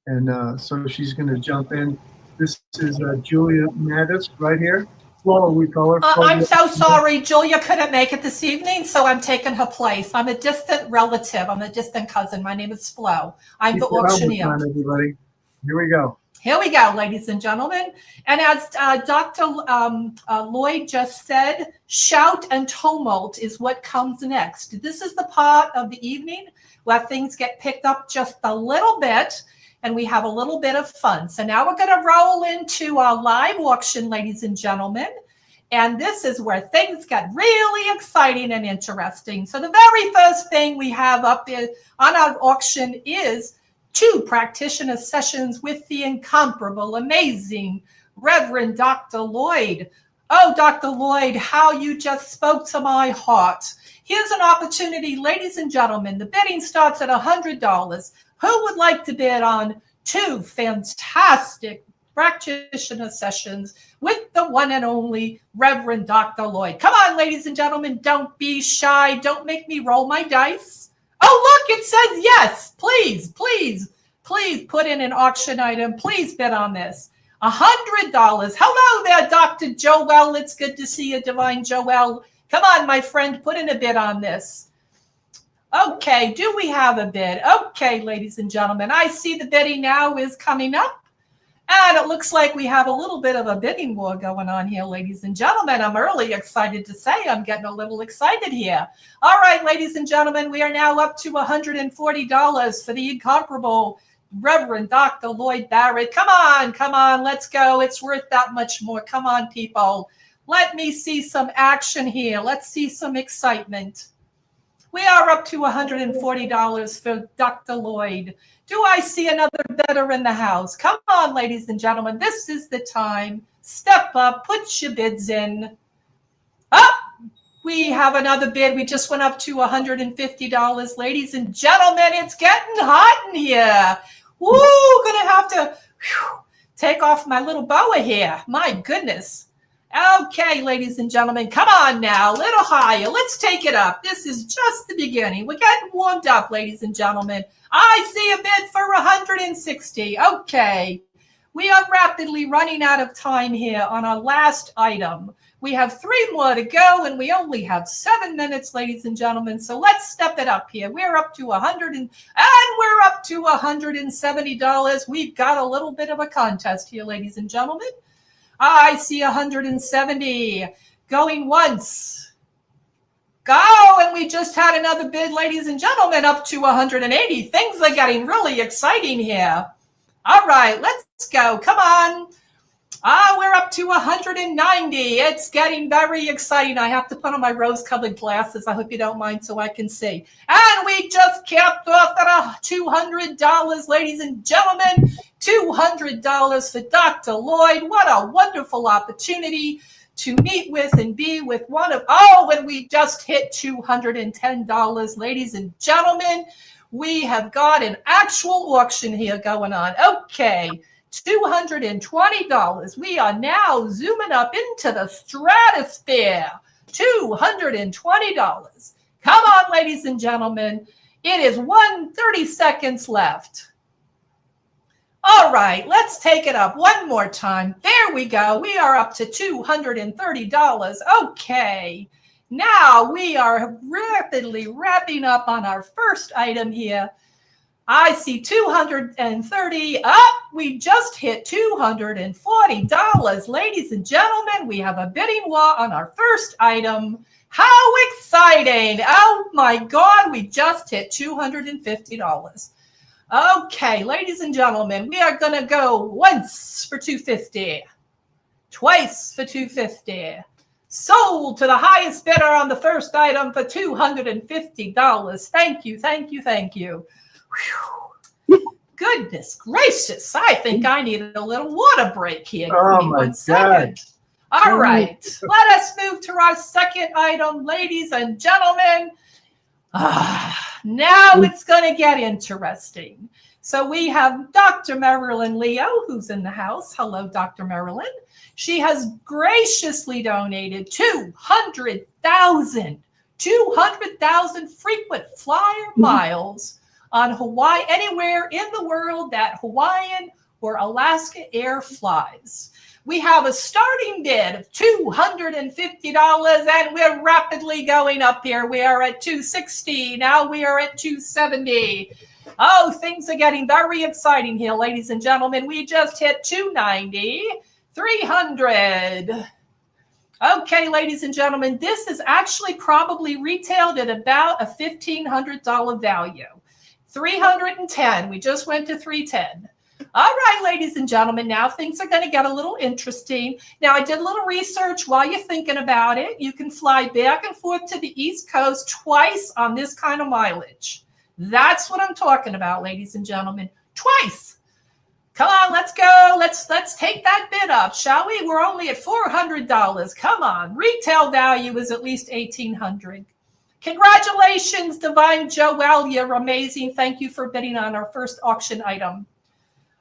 And so she's going to jump in. This is Julia Mattis right here. Flo, we call her. I'm so sorry. Julia couldn't make it this evening, so I'm taking her place. I'm a distant relative. I'm a distant cousin. My name is Flo. I'm the auctioneer. On, everybody. Here we go. Here we go, ladies and gentlemen. And as Dr. Lloyd just said, shout and tumult is what comes next. This is the part of the evening where things get picked up just a little bit, and we have a little bit of fun. So now we're going to roll into our live auction, ladies and gentlemen. And this is where things get really exciting and interesting. So the very first thing we have up on our auction is 2 practitioner sessions with the incomparable, amazing Reverend Dr. Lloyd. Oh, Dr. Lloyd, how you just spoke to my heart. Here's an opportunity, ladies and gentlemen. The bidding starts at $100. Who would like to bid on 2 fantastic practitioner sessions with the one and only Reverend Dr. Lloyd? Come on, ladies and gentlemen, don't be shy. Don't make me roll my dice. Oh, look, it says yes. Please, please, please put in an auction item. Please bid on this. $100. Hello there, Dr. Joel. It's good to see you, Divine Joel. Come on, my friend, put in a bid on this. Okay, do we have a bid? Okay, ladies and gentlemen, I see the bidding now is coming up. And it looks like we have a little bit of a bidding war going on here, ladies and gentlemen. I'm really excited to say I'm getting a little excited here. All right, ladies and gentlemen, we are now up to $140 for the incomparable Reverend Dr. Lloyd Barrett. Come on, let's go. It's worth that much more. Come on, people. Let me see some action here. Let's see some excitement. We are up to $140 for Dr. Lloyd. Do I see another bidder in the house? Come on, ladies and gentlemen. This is the time. Step up. Put your bids in. Up. We have another bid. We just went up to $150. Ladies and gentlemen, it's getting hot in here. Woo, gonna have to take off my little boa here. My goodness. Okay, ladies and gentlemen, come on now, a little higher. Let's take it up. This is just the beginning. We're getting warmed up, ladies and gentlemen. I see a bid for 160. Okay. We are rapidly running out of time here on our last item. We have 3 more to go, and we only have 7 minutes, ladies and gentlemen. So let's step it up here. We're up to we're up to $170. We've got a little bit of a contest here, ladies and gentlemen. I see 170 going once. Go, and we just had another bid, ladies and gentlemen, up to 180. Things are getting really exciting here. All right, let's go. Come on. We're up to 190. It's getting very exciting. I have to put on my rose-colored glasses. I hope you don't mind so I can see. And we just capped off at $200, ladies and gentlemen. $200 for Dr. Lloyd. What a wonderful opportunity to meet with and be with one of, and we just hit $210, ladies and gentlemen. We have got an actual auction here going on. Okay. $220. We are now zooming up into the stratosphere. $220. Come on, ladies and gentlemen. It is 1:30 seconds left. All right, let's take it up one more time. There we go. We are up to $230. Okay. Now we are rapidly wrapping up on our first item here. I see 230 up. We just hit $240. Ladies and gentlemen, we have a bidding war on our first item. How exciting. Oh my God, we just hit $250. Okay, ladies and gentlemen, we are going to go once for $250, twice for $250. Sold to the highest bidder on the first item for $250. Thank you, thank you, thank you. Whew. Goodness gracious. I think I need a little water break here. Give me one second. All right. Let us move to our second item, ladies and gentlemen. Now it's going to get interesting. So we have Dr. Marilyn Leo, who's in the house. Hello, Dr. Marilyn. She has graciously donated 200,000 frequent flyer miles on Hawaii, anywhere in the world that Hawaiian or Alaska Air flies. We have a starting bid of $250, and we're rapidly going up here. We are at $260. Now we are at $270. Oh, things are getting very exciting here, ladies and gentlemen. We just hit $290, $300. Okay, ladies and gentlemen, this is actually probably retailed at about a $1,500 value. $310. We just went to $310. All right, ladies and gentlemen, now things are going to get a little interesting. Now, I did a little research while you're thinking about it. You can fly back and forth to the East Coast twice on this kind of mileage. That's what I'm talking about, ladies and gentlemen. Twice. Come on, let's go. Let's take that bid up, shall we? We're only at $400. Come on. Retail value is at least $1,800. Congratulations, Divine Joelle. You're amazing. Thank you for bidding on our first auction item.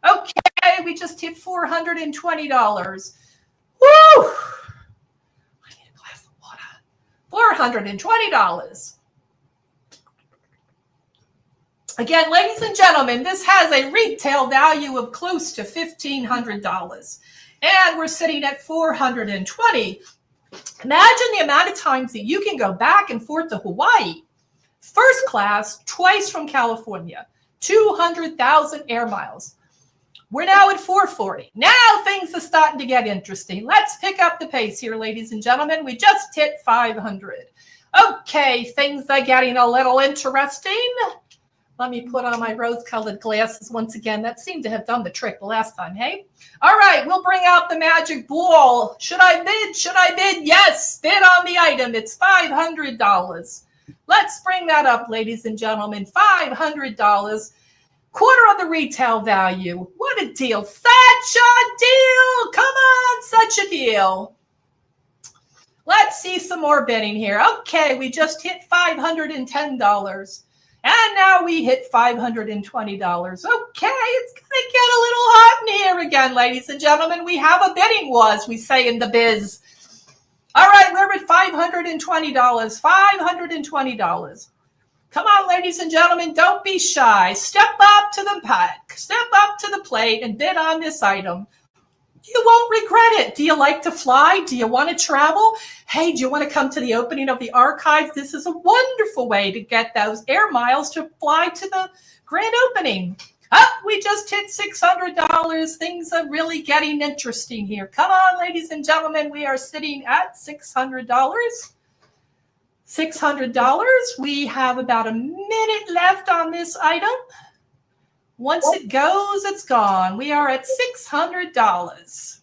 Okay, we just hit $420. Woo! I need a glass of water. $420. Again, ladies and gentlemen, this has a retail value of close to $1,500. And we're sitting at $420. Imagine the amount of times that you can go back and forth to Hawaii. First class, twice from California. 200,000 air miles. We're now at 440. Now things are starting to get interesting. Let's pick up the pace here, ladies and gentlemen. We just hit 500. Okay, things are getting a little interesting. Let me put on my rose-colored glasses once again. That seemed to have done the trick the last time, hey? All right, we'll bring out the magic ball. Should I bid? Should I bid? Yes, bid on the item. It's $500. Let's bring that up, ladies and gentlemen. $500. Quarter of the retail value. What a deal. Such a deal. Come on, such a deal. Let's see some more bidding here. Okay, we just hit $510. And now we hit $520. Okay, it's going to get a little hot in here again, ladies and gentlemen. We have a bidding war, as we say in the biz. All right, we're at $520. $520. Come on, ladies and gentlemen, don't be shy. Step up to the pack. Step up to the plate and bid on this item. You won't regret it. Do you like to fly? Do you want to travel? Hey, do you want to come to the opening of the archives? This is a wonderful way to get those air miles to fly to the grand opening. We just hit $600. Things are really getting interesting here. Come on, ladies and gentlemen, we are sitting at $600. $600. We have about a minute left on this item. Once it goes, it's gone. We are at $600.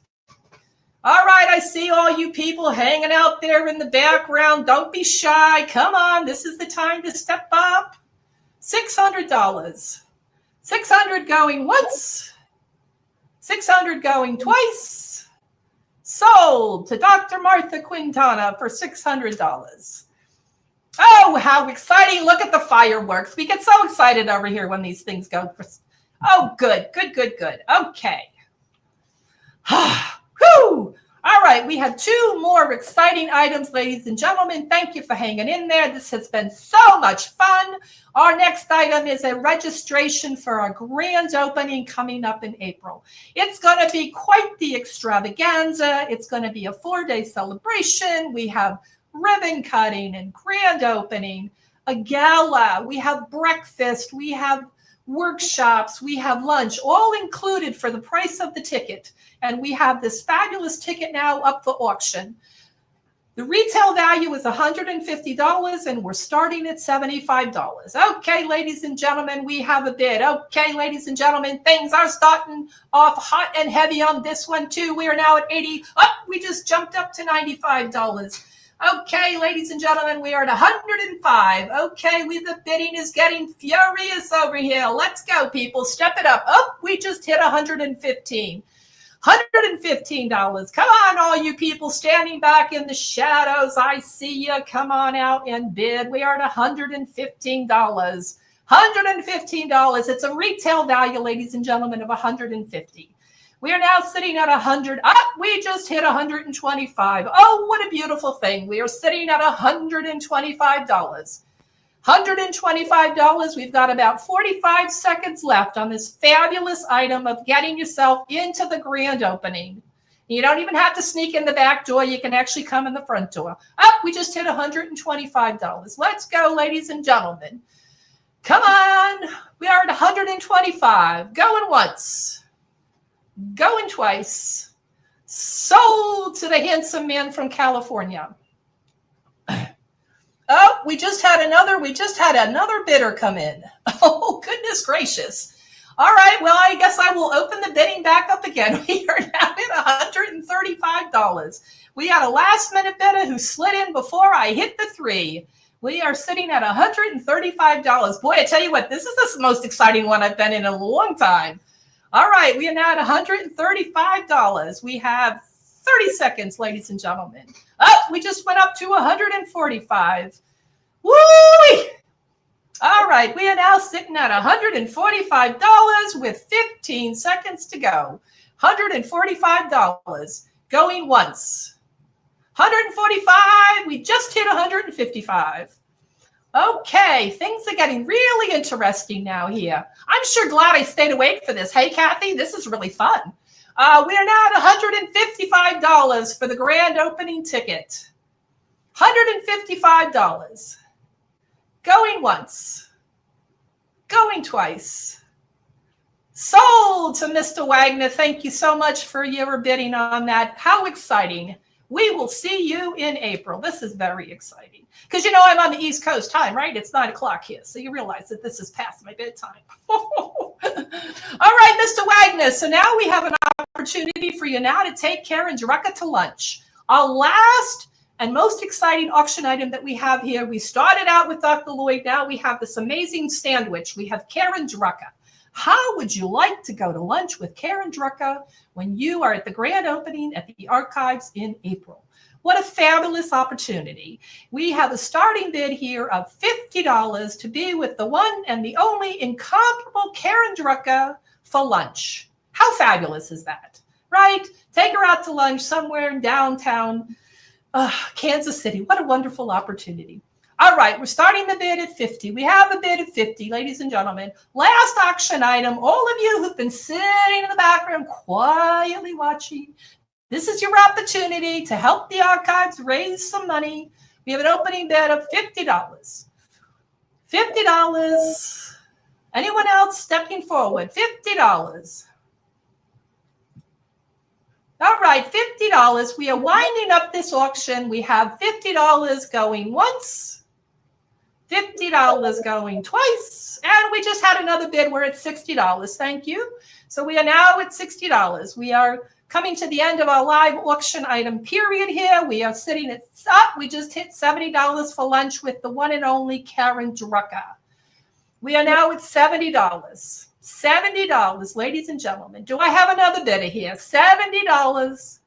All right, I see all you people hanging out there in the background. Don't be shy. Come on, this is the time to step up. $600. 600 going once. 600 going twice. Sold to Dr. Martha Quintana for $600. Oh, how exciting. Look at the fireworks. We get so excited over here when these things go. Oh, good, good, good, good. Okay. Whew. All right, we have two more exciting items, ladies and gentlemen. Thank you for hanging in there. This has been so much fun. Our next item is a registration for our grand opening coming up in April. It's going to be quite the extravaganza. It's going to be a 4-day celebration. We have ribbon cutting and grand opening, a gala. We have breakfast. We have workshops. We have lunch, all included for the price of the ticket. And we have this fabulous ticket now up for auction. The retail value is $150 and we're starting at $75. Okay, ladies and gentlemen, we have a bid. Okay, ladies and gentlemen, things are starting off hot and heavy on this one too. We are now at 80. We just jumped up to $95. Okay, ladies and gentlemen, we are at 105. Okay, the bidding is getting furious over here. Let's go, people. Step it up. We just hit 115. $115. Come on, all you people standing back in the shadows. I see you. Come on out and bid. We are at $115. $115. It's a retail value, ladies and gentlemen, of $150. We are now sitting at 100. We just hit 125. Oh, what a beautiful thing. We are sitting at $125. $125. We've got about 45 seconds left on this fabulous item of getting yourself into the grand opening. You don't even have to sneak in the back door. You can actually come in the front door. We just hit $125. Let's go, ladies and gentlemen. Come on. We are at 125. Going once. Going twice. Sold to the handsome man from California. We just had another bidder come in. Oh, goodness gracious. All right, well, I guess I will open the bidding back up again. We are now at $135. We had a last minute bidder who slid in before I hit the 3. We are sitting at $135. Boy, I tell you what, this is the most exciting one I've been in a long time. All right, we are now at $135. We have 30 seconds, ladies and gentlemen. We just went up to $145. Woo! All right, we are now sitting at $145 with 15 seconds to go. $145 going once. 145, we just hit 155. Okay, things are getting really interesting now here. I'm sure glad I stayed awake for this. Hey, Kathy, this is really fun. We are now at $155 for the grand opening ticket. $155. Going once. Going twice. Sold to Mr. Wagner. Thank you so much for your bidding on that. How exciting. We will see you in April. This is very exciting. Because you know I'm on the East Coast time, right? It's 9 o'clock here. So you realize that this is past my bedtime. All right, Mr. Wagner. So now we have an opportunity for you now to take Karen Drucker to lunch. Our last and most exciting auction item that we have here. We started out with Dr. Lloyd. Now we have this amazing sandwich. We have Karen Drucker. How would you like to go to lunch with Karen Drucker when you are at the grand opening at the archives in April? What a fabulous opportunity. We have a starting bid here of $50 to be with the one and the only incomparable Karen Drucker for lunch. How fabulous is that, right? Take her out to lunch somewhere in downtown Kansas City. What a wonderful opportunity. All right, we're starting the bid at 50. We have a bid at 50, ladies and gentlemen. Last auction item, all of you who've been sitting in the background quietly watching, this is your opportunity to help the archives raise some money. We have an opening bid of $50. $50. Anyone else stepping forward? $50. All right, $50. We are winding up this auction. We have $50 going once, $50 going twice, and we just had another bid. We're at $60. Thank you. So we are now at $60. We are coming to the end of our live auction item period here. We are sitting at we just hit $70 for lunch with the one and only Karen Drucker. We are now at $70. $70, ladies and gentlemen. Do I have another bidder here? $70.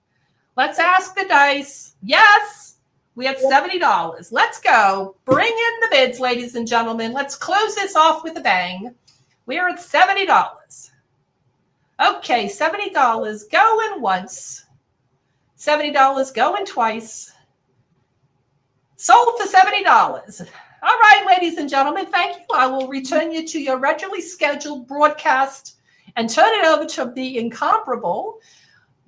Let's ask the dice. Yes, we have $70. Let's go. Bring in the bids, ladies and gentlemen. Let's close this off with a bang. We are at $70. Okay, $70 going once. $70 going twice. Sold for $70. All right, ladies and gentlemen, thank you. I will return you to your regularly scheduled broadcast and turn it over to the incomparable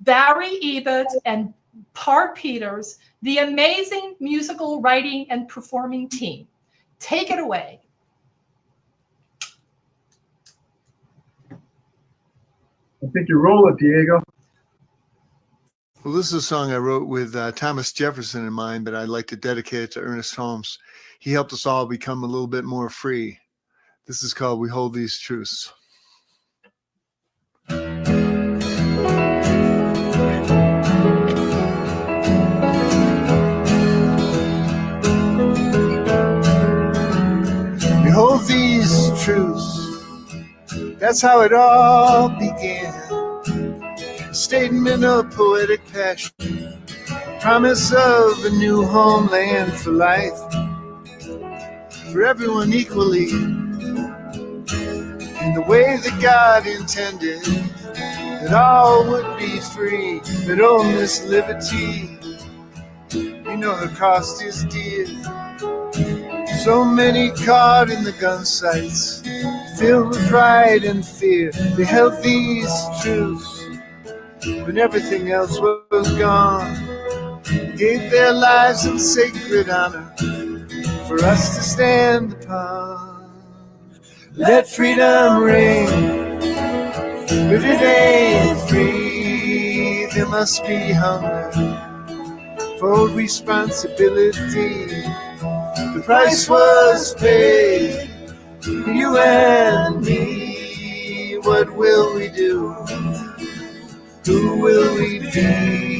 Barry Ebert and Par Peters, the amazing musical writing and performing team. Take it away. I think you roll it, Diego. Well, this is a song I wrote with Thomas Jefferson in mind, but I'd like to dedicate it to Ernest Holmes. He helped us all become a little bit more free. This is called We Hold These Truths. We hold these truths. That's how it all began. A statement of poetic passion. Promise of a new homeland for life. For everyone equally, in the way that God intended, that all would be free, that oh, Miss Liberty, you know the cost is dear. So many caught in the gun sights, filled with pride and fear, they held these truths when everything else was gone, gave their lives in sacred honor for us to stand upon. Let freedom ring, but it ain't free. There must be hunger for responsibility. The price was paid for you and me. What will we do? Who will we be?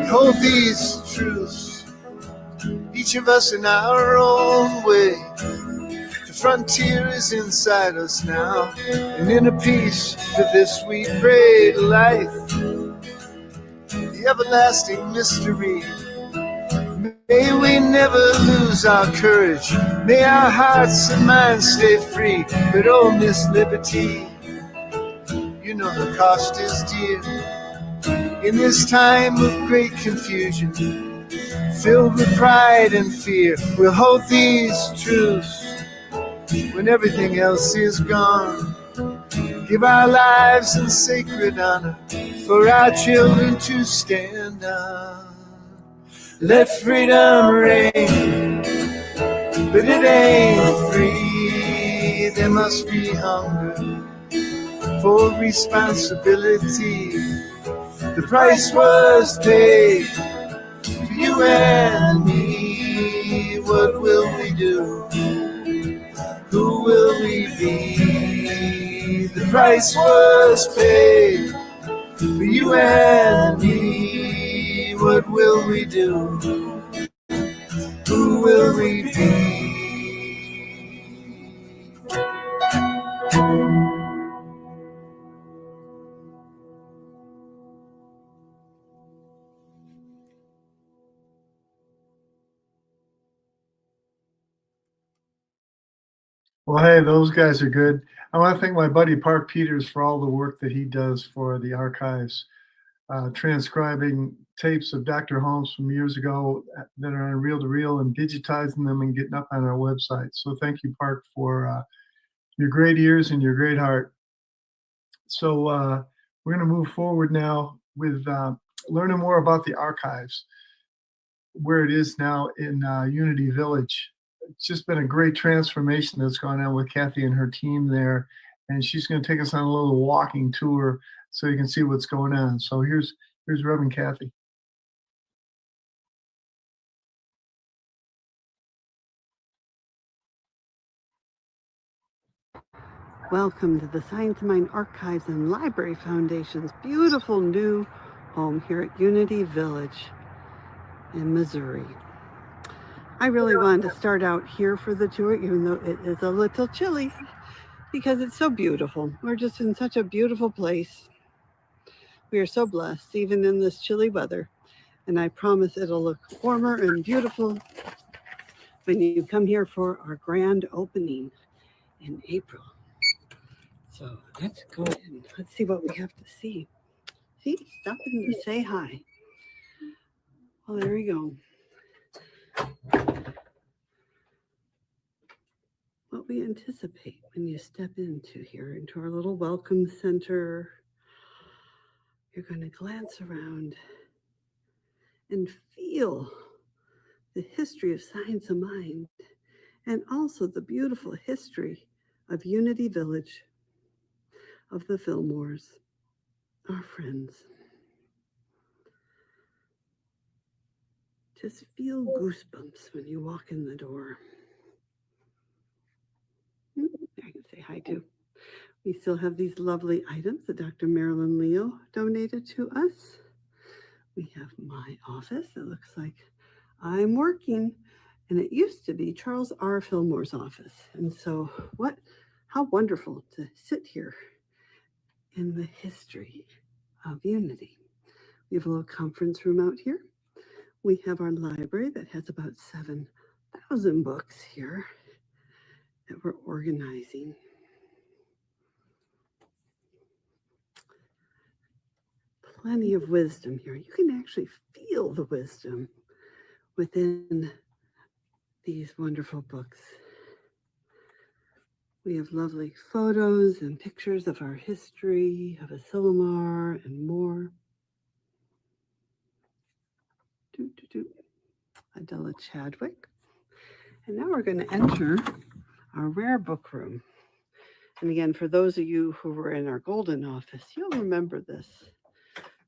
Hold these truths, each of us in our own way. The frontier is inside us now, and in a peace for this we pray to life. The everlasting mystery. May we never lose our courage. May our hearts and minds stay free. But oh, Miss Liberty, you know the cost is dear. In this time of great confusion, filled with pride and fear, we'll hold these truths when everything else is gone. Give our lives in sacred honor for our children to stand on. Let freedom reign, but it ain't free. There must be hunger for responsibility. The price was paid for you and me. What will we do? Who will we be? The price was paid for you and me. What will we do? Who will we be? Well, hey, those guys are good. I want to thank my buddy Park Peters for all the work that he does for the archives, transcribing tapes of Dr. Holmes from years ago that are on reel-to-reel and digitizing them and getting up on our website. So thank you, Park, for your great ears and your great heart. So we're going to move forward now with learning more about the archives, where it is now in Unity Village. It's just been a great transformation that's gone on with Kathy and her team there. And she's going to take us on a little walking tour so you can see what's going on. So here's Reverend Kathy. Welcome to the Science of Mind Archives and Library Foundation's beautiful new home here at Unity Village in Missouri. I really wanted to start out here for the tour, even though it is a little chilly, because it's so beautiful. We're just in such a beautiful place. We are so blessed, even in this chilly weather. And I promise it'll look warmer and beautiful when you come here for our grand opening in April. So let's go in. Let's see what we have to see. See, stopping to say hi. Well, there we go. What we anticipate when you step into here, into our little welcome center. You're going to glance around and feel the history of Science of Mind and also the beautiful history of Unity Village, of the Fillmores, our friends. Just feel goosebumps when you walk in the door. I can say hi too. We still have these lovely items that Dr. Marilyn Leo donated to us. We have my office. It looks like I'm working, and it used to be Charles R. Fillmore's office. And so how wonderful to sit here in the history of Unity. We have a little conference room out here. We have our library that has about 7,000 books here that we're organizing. Plenty of wisdom here. You can actually feel the wisdom within these wonderful books. We have lovely photos and pictures of our history, of Asilomar and more. Adela Chadwick. And now we're going to enter our rare book room. And again, for those of you who were in our golden office, you'll remember this.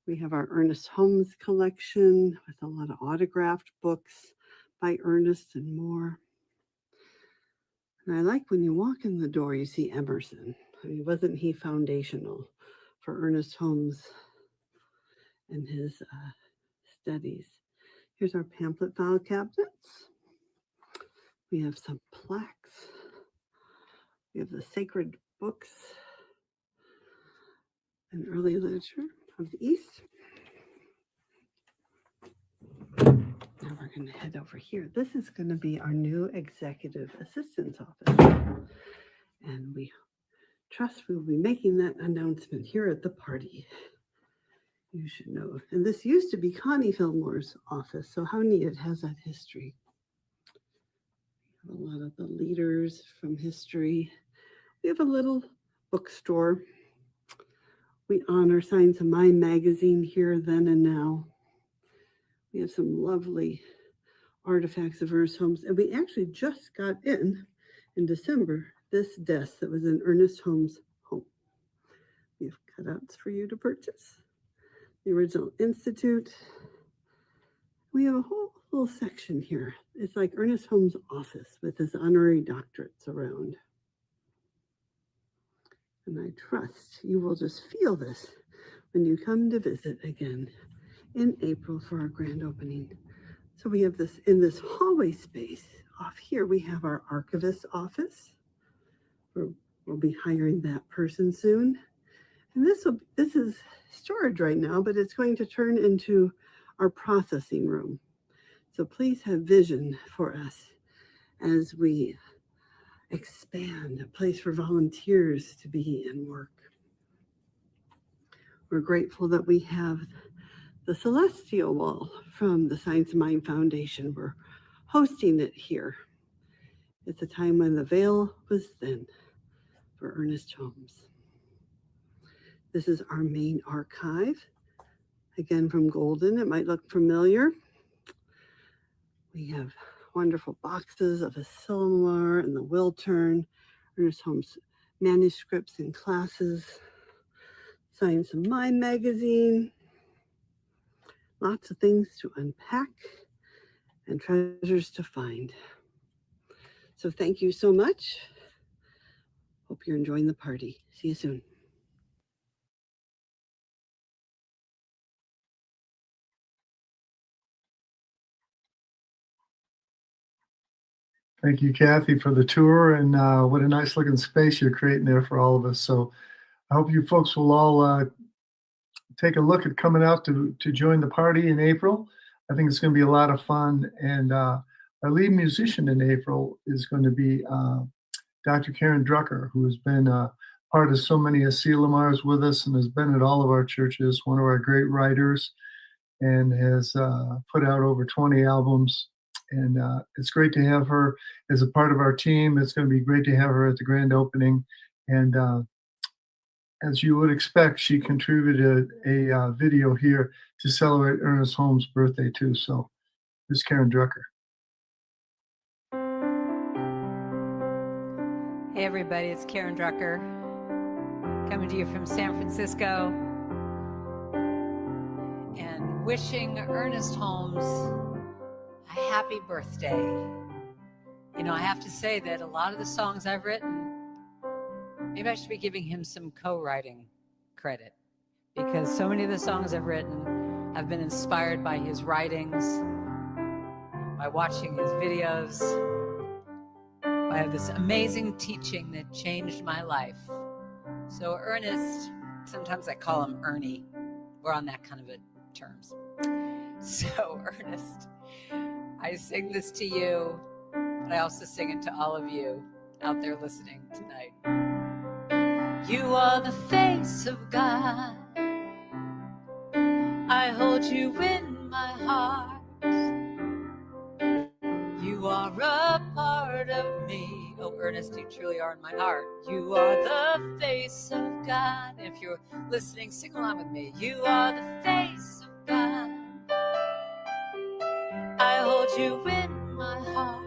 We have our Ernest Holmes collection with a lot of autographed books by Ernest and more. And I like when you walk in the door, you see Emerson. I mean, wasn't he foundational for Ernest Holmes and his studies? Here's our pamphlet file cabinets. We have some plaques. We have the sacred books and early literature of the East. Now we're going to head over here. This is going to be our new executive assistant's office. And we trust we'll be making that announcement here at the party. You should know. And this used to be Connie Fillmore's office, so how neat, it has that history. A lot of the leaders from history. We have a little bookstore. We honor Science of Mind magazine here then and now. We have some lovely artifacts of Ernest Holmes. And we actually just got in December, this desk that was in Ernest Holmes' home. We have cutouts for you to purchase. The original institute. We have a whole little section here. It's like Ernest Holmes' office with his honorary doctorates around. And I trust you will just feel this when you come to visit again in April for our grand opening. So we have this in this hallway space off here. We have our archivist office. We'll be hiring that person soon. And this is storage right now, but it's going to turn into our processing room. So please have vision for us as we expand, a place for volunteers to be and work. We're grateful that we have the Celestial Wall from the Science of Mind Foundation. We're hosting it here. It's a time when the veil was thin for Ernest Holmes. This is our main archive. Again, from Golden, it might look familiar. We have wonderful boxes of Asilomar and the Wiltern, Ernest Holmes manuscripts and classes, Science of Mind magazine, lots of things to unpack and treasures to find. So thank you so much. Hope you're enjoying the party. See you soon. Thank you, Kathy, for the tour, and what a nice looking space you're creating there for all of us. So I hope you folks will all take a look at coming out to join the party in April. I think it's going to be a lot of fun. And our lead musician in April is going to be Dr. Karen Drucker, who has been part of so many Asilomars with us and has been at all of our churches, one of our great writers, and has put out over 20 albums. And it's great to have her as a part of our team. It's going to be great to have her at the grand opening. And as you would expect, she contributed a video here to celebrate Ernest Holmes' birthday too. So here's Karen Drucker. Hey everybody, it's Karen Drucker coming to you from San Francisco and wishing Ernest Holmes a happy birthday. You know, I have to say that a lot of the songs I've written, maybe I should be giving him some co-writing credit, because so many of the songs I've written have been inspired by his writings, by watching his videos, by this amazing teaching that changed my life. So Ernest, sometimes I call him Ernie. We're on that kind of a terms. So Ernest, I sing this to you, but I also sing it to all of you out there listening tonight. You are the face of God. I hold you in my heart. You are a part of me. Oh, Ernest, you truly are in my heart. You are the face of God. If you're listening, sing along with me. You are the face of God. I hold you in my heart.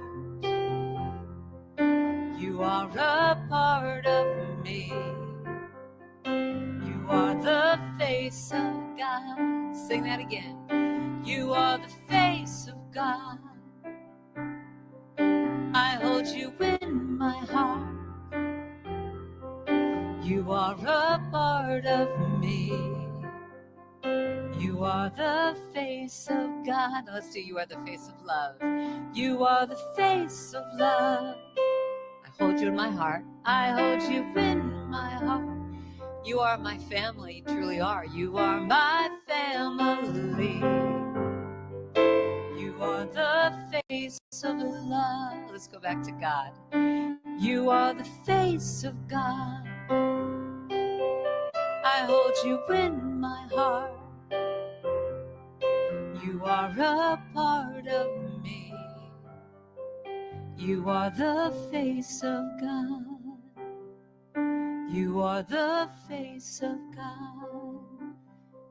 You are a part of me. You are the face of God. Sing that again. You are the face of God. I hold you in my heart. You are a part of me. You are the face of God. Let's do You Are the Face of Love. You are the face of love. I hold you in my heart. I hold you in my heart. You are my family, you truly are. You are my family. You are the face of love. Let's go back to God. You are the face of God. I hold you in my heart. You are a part of me. You are the face of God. You are the face of God.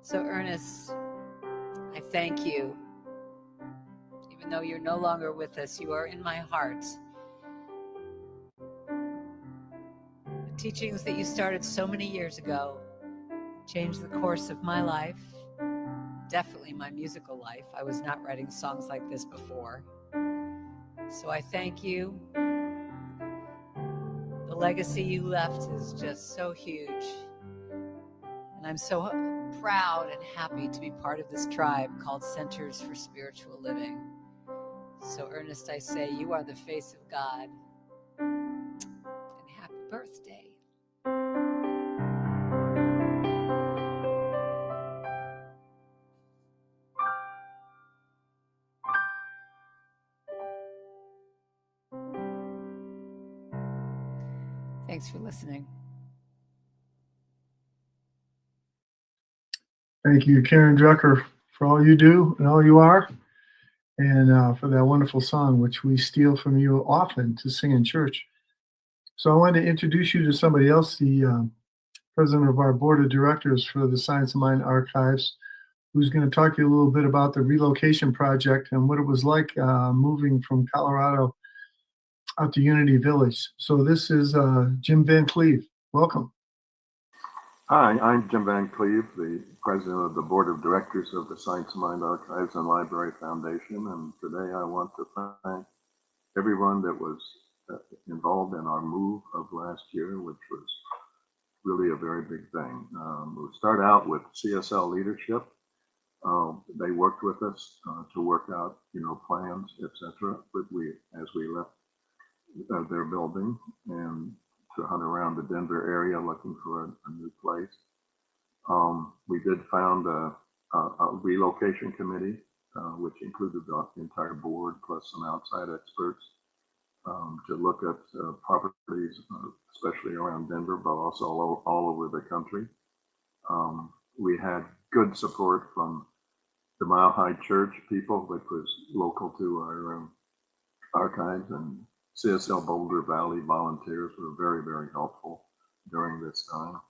So Ernest, I thank you. Even even though you're no longer with us, you are in my heart. The teachings that you started so many years ago changed the course of my life, definitely my musical life. I was not writing songs like this before. So I thank you. The legacy you left is just so huge. And I'm so proud and happy to be part of this tribe called Centers for Spiritual Living. So Ernest, I say you are the face of God. And happy birthday. Thanks for listening. Thank you, Karen Drucker, for all you do and all you are, and for that wonderful song, which we steal from you often to sing in church. So I want to introduce you to somebody else, the president of our board of directors for the Science of Mind Archives, who's going to talk to you a little bit about the relocation project and what it was like moving from Colorado out to Unity Village. So this is Jim Van Cleve. Welcome. Hi, I'm Jim Van Cleve, the president of the board of directors of the Science of Mind Archives and Library Foundation. And today I want to thank everyone that was involved in our move of last year, which was really a very big thing. We'll start out with CSL leadership. They worked with us to work out, plans, etc. But as we left their building and to hunt around the Denver area looking for a new place, we did found a relocation committee, which included the entire board plus some outside experts to look at properties, especially around Denver, but also all over the country. We had good support from the Mile High Church people, which was local to our archives, and CSL Boulder Valley volunteers were very, very helpful during this time.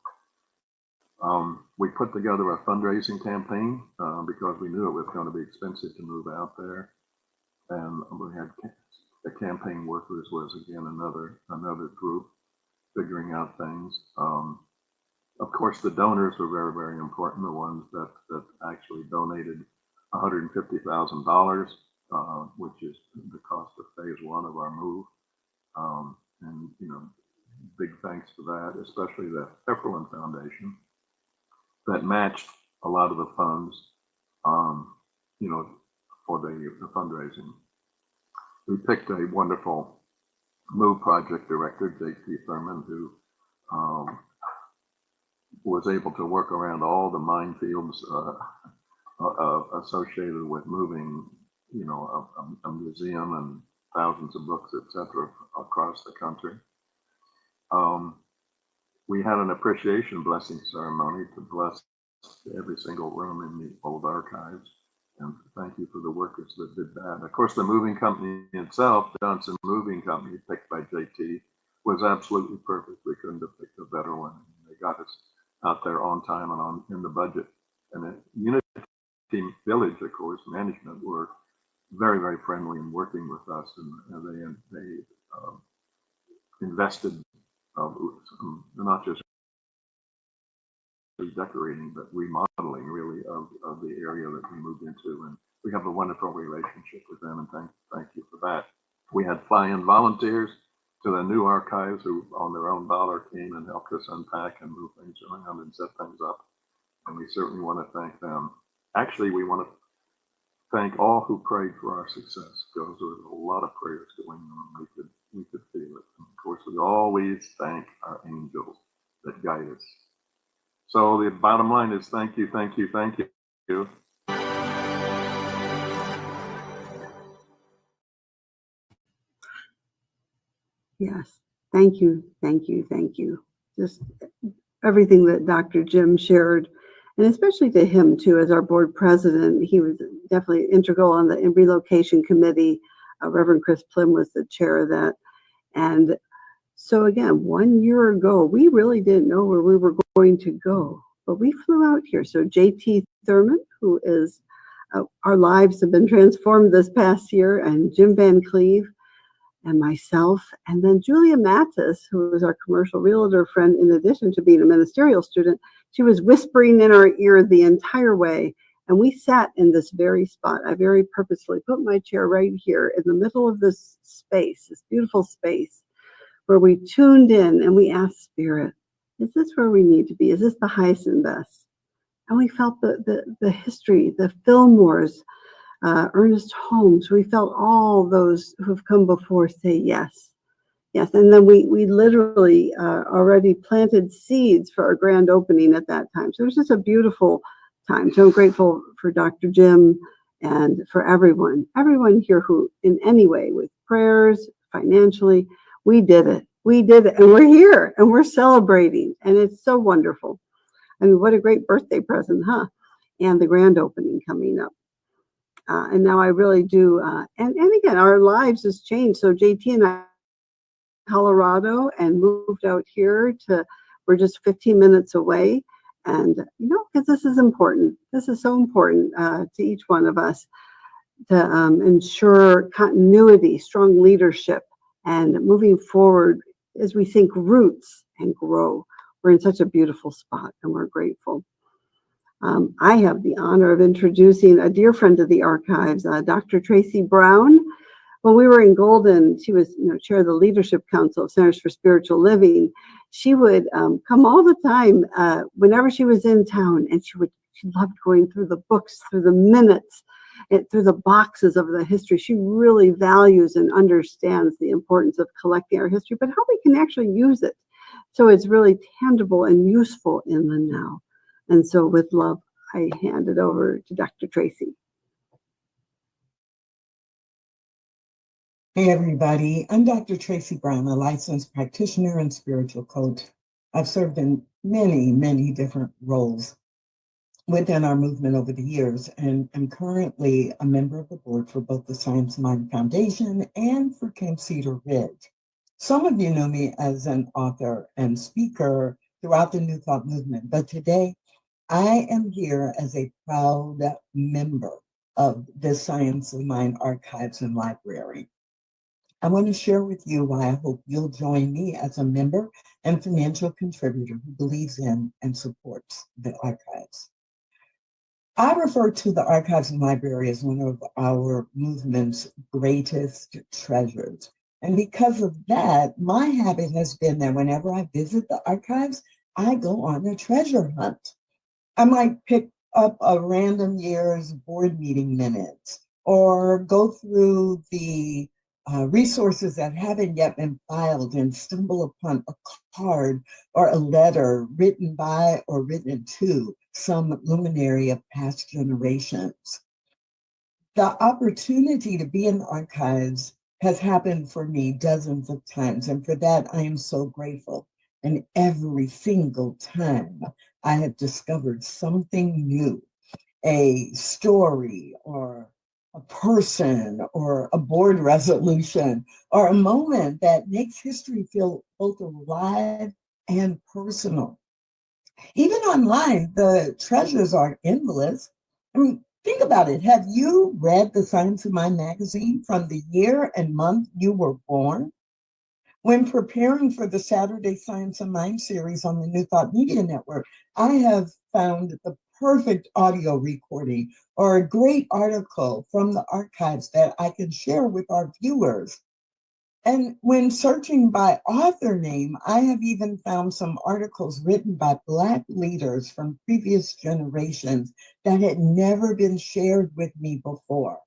We put together a fundraising campaign because we knew it was going to be expensive to move out there, and we had the campaign workers was again another group figuring out things. Of course, the donors were very, very important. The ones that actually donated $150,000, which is the cost of phase one of our move. And big thanks to that, especially the Hefferland Foundation that matched a lot of the funds, for the fundraising. We picked a wonderful move project director, J.T. Thurman, who was able to work around all the minefields associated with moving, a museum and thousands of books, etc., across the country. We had an appreciation blessing ceremony to bless every single room in the old archives. And thank you for the workers that did that. Of course, the moving company itself, the Johnson Moving Company, picked by JT, was absolutely perfect. We couldn't have picked a better one. They got us out there on time and in the budget. And at Unity Village, of course, management were very, very friendly in working with us, and they invested not just redecorating, but remodeling really of the area that we moved into, and we have a wonderful relationship with them, and thank you for that. We had fly-in volunteers to the new archives who on their own dollar came and helped us unpack and move things around and set things up, and we certainly want to thank them. Actually, we want to thank all who prayed for our success, because there was a lot of prayers going on. We could feel it. And of course, we always thank our angels that guide us. So the bottom line is thank you, thank you, thank you. Yes, thank you, thank you, thank you. Just everything that Dr. Jim shared, and especially to him too, as our board president. He was definitely integral on the relocation committee. Reverend Chris Plim was the chair of that. And so again, 1 year ago, we really didn't know where we were going to go, but we flew out here. So JT Thurman, who is our lives have been transformed this past year, and Jim Van Cleve and myself, and then Julia Mattis, who was our commercial realtor friend, in addition to being a ministerial student, she was whispering in our ear the entire way. And we sat in this very spot. I very purposefully put my chair right here in the middle of this space, this beautiful space, where we tuned in and we asked Spirit, is this where we need to be? Is this the highest and best? And we felt the history, the Fillmores, Ernest Holmes. We felt all those who have come before say yes. Yes, and then we literally already planted seeds for our grand opening at that time. So it was just a beautiful time. So I'm grateful for Dr. Jim and for everyone here who in any way, with prayers, financially, we did it. We did it, and we're here, and we're celebrating, and it's so wonderful. I mean, what a great birthday present, huh? And the grand opening coming up. And now I really do, and again, our lives has changed. So JT and I, Colorado, and moved out here we're just 15 minutes away. And, because this is important. This is so important to each one of us to ensure continuity, strong leadership, and moving forward as we think roots and grow. We're in such a beautiful spot, and we're grateful. I have the honor of introducing a dear friend of the archives, Dr. Tracy Brown. When we were in Golden, she was chair of the Leadership Council of Centers for Spiritual Living. She would come all the time whenever she was in town, and she loved going through the books, through the minutes, and through the boxes of the history. She really values and understands the importance of collecting our history, but how we can actually use it so it's really tangible and useful in the now. And so with love, I hand it over to Dr. Tracy. Hey everybody, I'm Dr. Tracy Brown, a licensed practitioner and spiritual coach. I've served in many, many different roles within our movement over the years, and I'm currently a member of the board for both the Science Mind Foundation and for Camp Cedar Ridge. Some of you know me as an author and speaker throughout the New Thought movement, but today I am here as a proud member of the Science of Mind Archives and Library. I want to share with you why I hope you'll join me as a member and financial contributor who believes in and supports the archives. I refer to the archives and library as one of our movement's greatest treasures. And because of that, my habit has been that whenever I visit the archives, I go on a treasure hunt. I might pick up a random year's board meeting minutes or go through the resources that haven't yet been filed and stumble upon a card or a letter written by or written to some luminary of past generations. The opportunity to be in the archives has happened for me dozens of times, and for that I am so grateful. And every single time I have discovered something new, a story or a person or a board resolution or a moment that makes history feel both alive and personal. Even online, the treasures are endless. I mean, think about it. Have you read the Science of Mind magazine from the year and month you were born? When preparing for the Saturday Science of Mind series on the New Thought Media Network, I have found the perfect audio recording or a great article from the archives that I can share with our viewers. And when searching by author name, I have even found some articles written by Black leaders from previous generations that had never been shared with me before.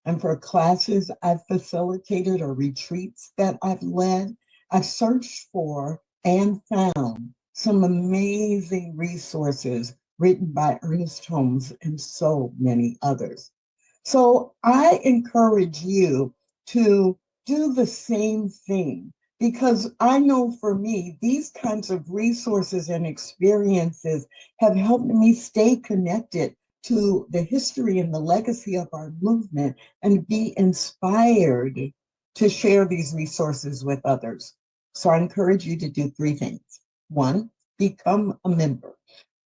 And for classes I've facilitated or retreats that I've led, I've searched for and found some amazing resources written by Ernest Holmes and so many others. So I encourage you to do the same thing, because I know for me, these kinds of resources and experiences have helped me stay connected to the history and the legacy of our movement and be inspired to share these resources with others. So I encourage you to do three things. One, become a member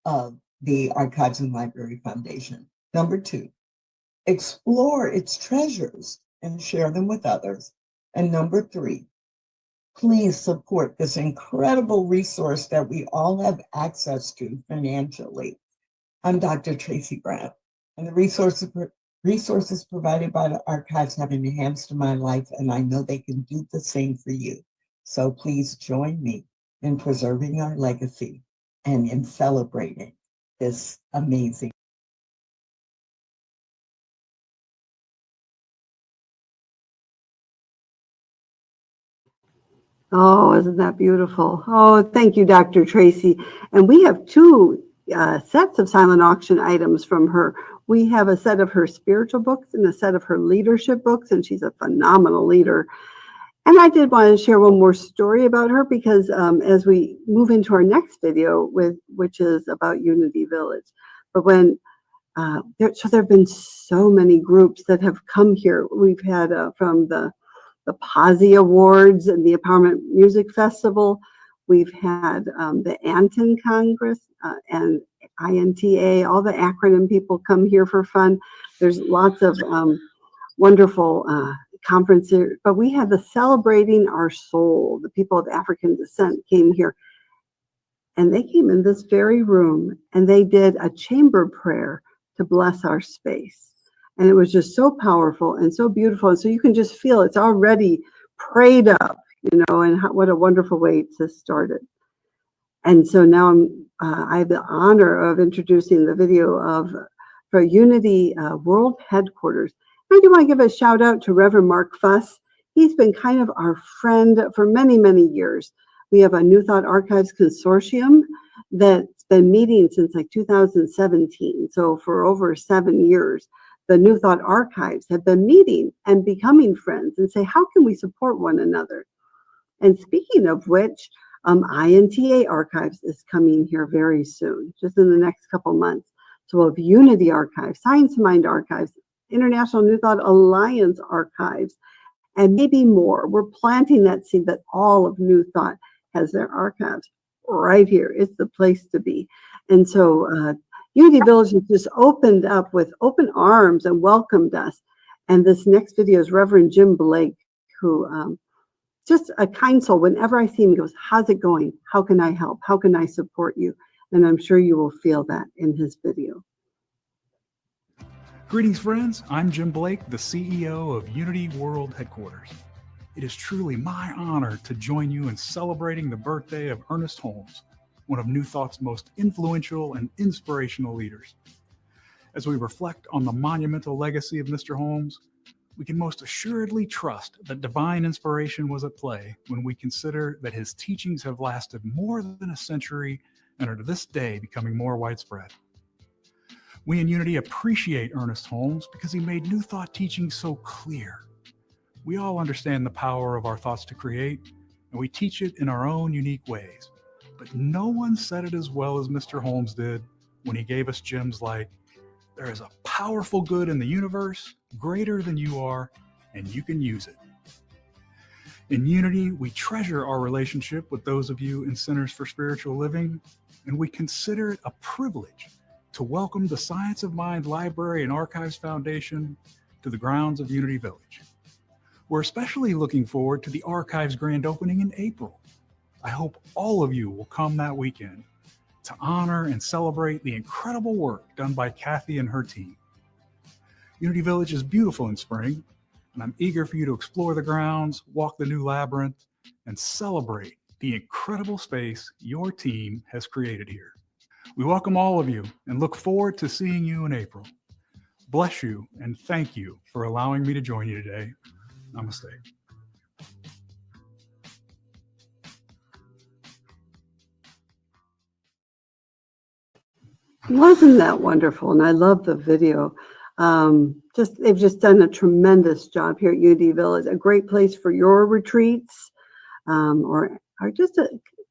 of the Archives and Library Foundation. Number two, explore its treasures, and share them with others. And number 3, please support this incredible resource that we all have access to financially. I'm Dr. Tracy Brown, and the resources provided by the archives have enhanced my life, and I know they can do the same for you. So please join me in preserving our legacy and in celebrating this amazing. Oh, isn't that beautiful? Oh, thank you, Dr. Tracy. And we have 2 sets of silent auction items from her. We have a set of her spiritual books and a set of her leadership books, and she's a phenomenal leader. And I did want to share one more story about her because as we move into our next video, which is about Unity Village, but when there have been so many groups that have come here. We've had from the Posse Awards and the Empowerment Music Festival. We've had the Anton Congress and INTA, all the acronym people come here for fun. There's lots of wonderful conferences, but we had the Celebrating Our Soul. The people of African descent came here, and they came in this very room, and they did a chamber prayer to bless our space. And it was just so powerful and so beautiful. And so you can just feel it's already prayed up, and what a wonderful way to start it. And so now I have the honor of introducing the video for Unity World Headquarters. I do want to give a shout out to Reverend Mark Fuss. He's been kind of our friend for many, many years. We have a New Thought Archives Consortium that's been meeting since like 2017. So for over 7 years, the New Thought Archives have been meeting and becoming friends and say, how can we support one another? And speaking of which, INTA Archives is coming here very soon, just in the next couple months. So we'll have Unity Archives, Science Mind Archives, International New Thought Alliance Archives, and maybe more. We're planting that seed that all of New Thought has their archives right here. It's the place to be. And so Unity Village has just opened up with open arms and welcomed us. And this next video is Reverend Jim Blake, who just a kind soul. Whenever I see him, he goes, how's it going? How can I help? How can I support you? And I'm sure you will feel that in his video. Greetings, friends. I'm Jim Blake, the CEO of Unity World Headquarters. It is truly my honor to join you in celebrating the birthday of Ernest Holmes, one of New Thought's most influential and inspirational leaders. As we reflect on the monumental legacy of Mr. Holmes, we can most assuredly trust that divine inspiration was at play when we consider that his teachings have lasted more than a century and are to this day becoming more widespread. We in Unity appreciate Ernest Holmes because he made New Thought teaching so clear. We all understand the power of our thoughts to create, and we teach it in our own unique ways. But no one said it as well as Mr. Holmes did when he gave us gems like, there is a powerful good in the universe, greater than you are, and you can use it. In Unity, we treasure our relationship with those of you in Centers for Spiritual Living, and we consider it a privilege to welcome the Science of Mind Library and Archives Foundation to the grounds of Unity Village. We're especially looking forward to the Archives grand opening in April. I hope all of you will come that weekend to honor and celebrate the incredible work done by Kathy and her team. Unity Village is beautiful in spring, and I'm eager for you to explore the grounds, walk the new labyrinth, and celebrate the incredible space your team has created here. We welcome all of you and look forward to seeing you in April. Bless you and thank you for allowing me to join you today. Namaste. Wasn't that wonderful? And I love the video. They've just done a tremendous job here at Unity Village. A great place for your retreats, or just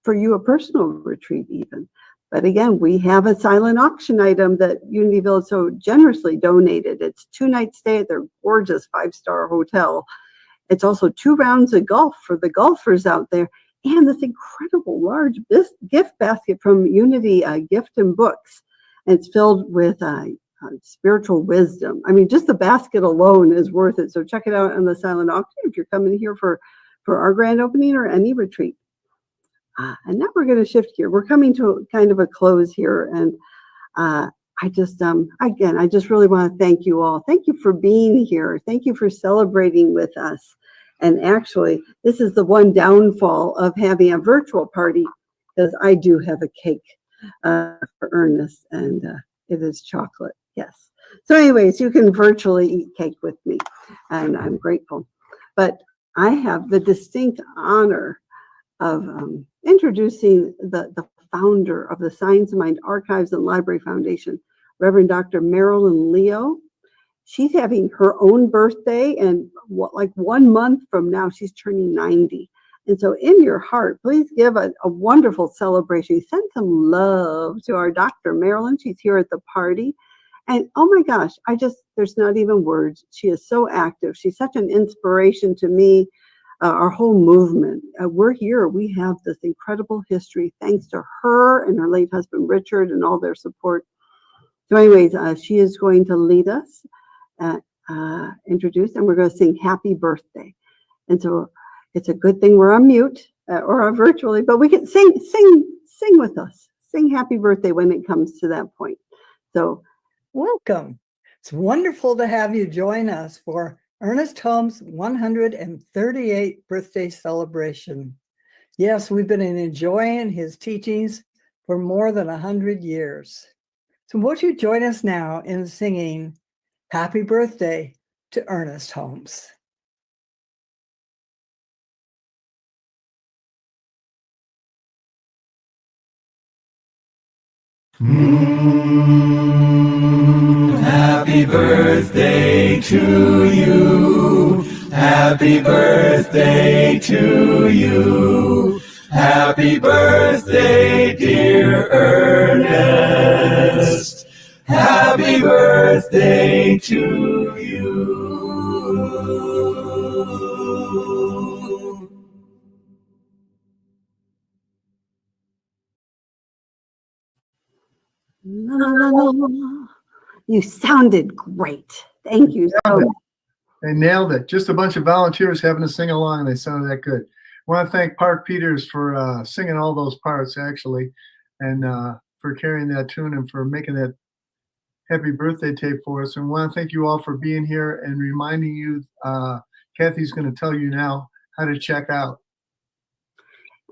for you a personal retreat even. But again, we have a silent auction item that Unity Village so generously donated. It's 2-night stay at their gorgeous 5-star hotel. It's also 2 rounds of golf for the golfers out there, and this incredible large gift basket from Unity Gift and Books. And it's filled with spiritual wisdom. I mean, just the basket alone is worth it. So check it out on the silent auction if you're coming here for our grand opening or any retreat. And now we're going to shift here. We're coming to kind of a close here. And I just really want to thank you all. Thank you for being here. Thank you for celebrating with us. And actually, this is the one downfall of having a virtual party, because I do have a cake for Ernest, and it is chocolate. Yes. So anyways, you can virtually eat cake with me, and I'm grateful. But I have the distinct honor of introducing the founder of the Science of Mind Archives and Library Foundation, Reverend Dr. Marilyn Leo. She's having her own birthday, and like 1 month from now, she's turning 90. And so in your heart, please give a wonderful celebration. Send some love to our Dr. Marilyn. She's here at the party. And oh my gosh, there's not even words. She is so active. She's such an inspiration to me, our whole movement. We're here. We have this incredible history thanks to her and her late husband, Richard, and all their support. So anyways, she is going to lead us, introduce, and we're going to sing Happy Birthday. And so it's a good thing we're on mute or virtually, but we can sing with us. Sing Happy Birthday when it comes to that point. So welcome. It's wonderful to have you join us for Ernest Holmes' 138th birthday celebration. Yes, we've been enjoying his teachings for more than 100 years. So won't you join us now in singing Happy Birthday to Ernest Holmes. Happy birthday to you. Happy birthday to you. Happy birthday, dear Ernest. Happy birthday to you. You sounded great. Thank you so much. They nailed it. Just a bunch of volunteers having to sing along, and they sounded that good. I want to thank Park Peters for singing all those parts, actually, and for carrying that tune and for making that happy birthday tape for us. And I want to thank you all for being here and reminding you, Kathy's going to tell you now how to check out.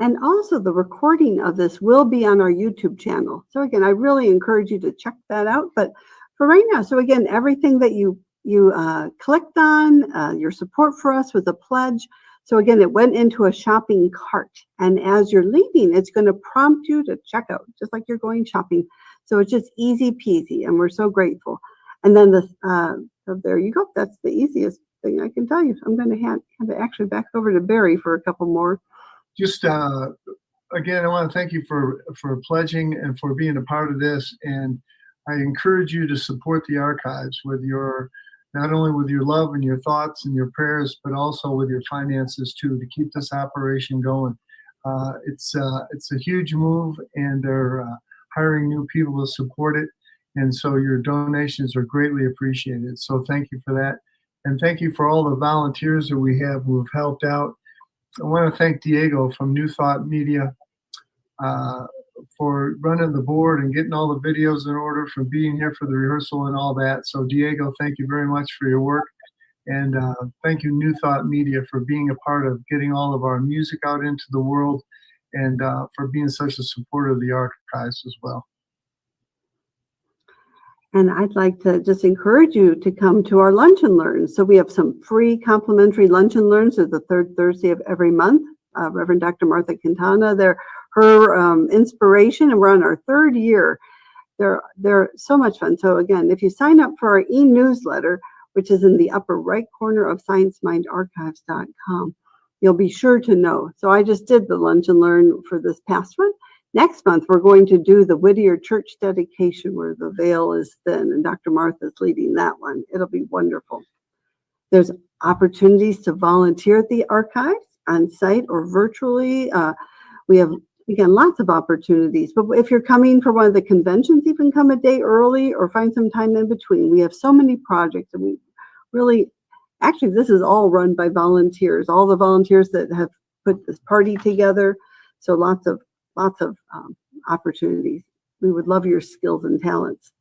And also the recording of this will be on our YouTube channel. So again, I really encourage you to check that out. But for right now, so again, everything that you clicked on, your support for us was a pledge. So again, it went into a shopping cart. And as you're leaving, it's going to prompt you to check out, just like you're going shopping. So it's just easy peasy, and we're so grateful. And then so there you go. That's the easiest thing I can tell you. I'm going to hand it actually back over to Barry for a couple more. Just again, I want to thank you for pledging and for being a part of this. And I encourage you to support the archives with not only with your love and your thoughts and your prayers, but also with your finances too, to keep this operation going. It's a huge move, and they're hiring new people to support it. And so your donations are greatly appreciated. So thank you for that. And thank you for all the volunteers that we have who have helped out. I want to thank Diego from New Thought Media for running the board and getting all the videos in order, for being here for the rehearsal and all that. So Diego, thank you very much for your work. And thank you, New Thought Media, for being a part of getting all of our music out into the world, and for being such a supporter of the archives as well. And I'd like to just encourage you to come to our Lunch and Learn. So we have some free complimentary Lunch and Learns the third Thursday of every month. Reverend Dr. Martha Quintana, her inspiration, and we're on our third year. They're so much fun. So again, if you sign up for our e-newsletter, which is in the upper right corner of sciencemindarchives.com, you'll be sure to know. So I just did the Lunch and Learn for this past one. Next month, we're going to do the Whittier Church dedication, where the veil is thin, and Dr. Martha's leading that one. It'll be wonderful. There's opportunities to volunteer at the archives on site or virtually. We have again, lots of opportunities. But if you're coming for one of the conventions, even come a day early or find some time in between. We have so many projects, and we really, actually, this is all run by volunteers, all the volunteers that have put this party together. So lots of opportunities. We would love your skills and talents.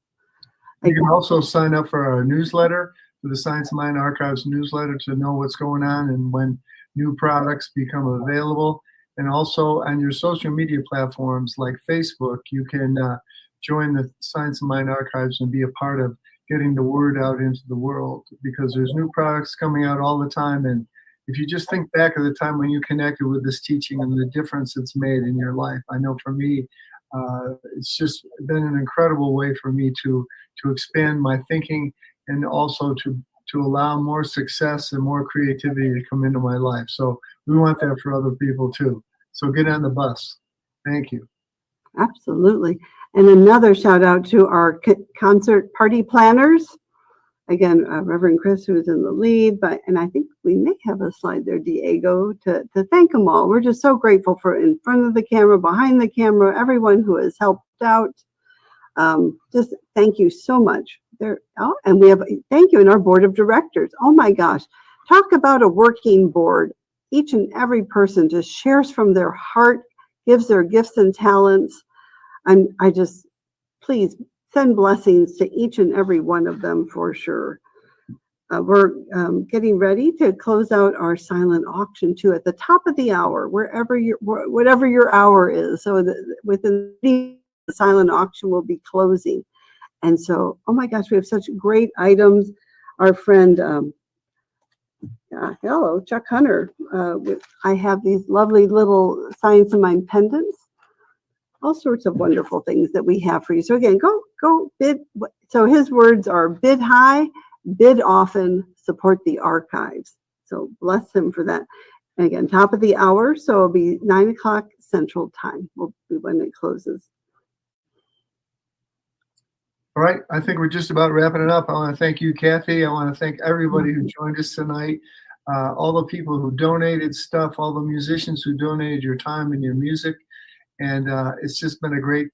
You can also sign up for our newsletter, for the Science of Mind Archives newsletter, to know what's going on and when new products become available. And also on your social media platforms like Facebook, you can join the Science of Mind Archives and be a part of getting the word out into the world, because there's new products coming out all the time. And if you just think back of the time when you connected with this teaching and the difference it's made in your life, I know for me, it's just been an incredible way for me to expand my thinking, and also to allow more success and more creativity to come into my life. So we want that for other people too. So get on the bus. Thank you. Absolutely. And another shout out to our concert party planners. Again, Reverend Chris, who is in the lead, and I think we may have a slide there, Diego, to thank them all. We're just so grateful for in front of the camera, behind the camera, everyone who has helped out. Just thank you so much. And we have thank you in our board of directors. Oh my gosh, talk about a working board. Each and every person just shares from their heart, gives their gifts and talents. And I just, please send blessings to each and every one of them for sure. We're getting ready to close out our silent auction too at the top of the hour, whatever your hour is. So within the silent auction will be closing. And so, oh my gosh, we have such great items. Our friend, hello, Chuck Hunter. I have these lovely little Science of Mind pendants. All sorts of wonderful things that we have for you. So again, go bid. So his words are bid high, bid often, support the archives. So bless him for that. And again, top of the hour. So it'll be 9 o'clock Central Time will be when it closes. All right, I think we're just about wrapping it up. I want to thank you, Kathy. I want to thank everybody who joined us tonight. All the people who donated stuff, all the musicians who donated your time and your music. And it's just been a great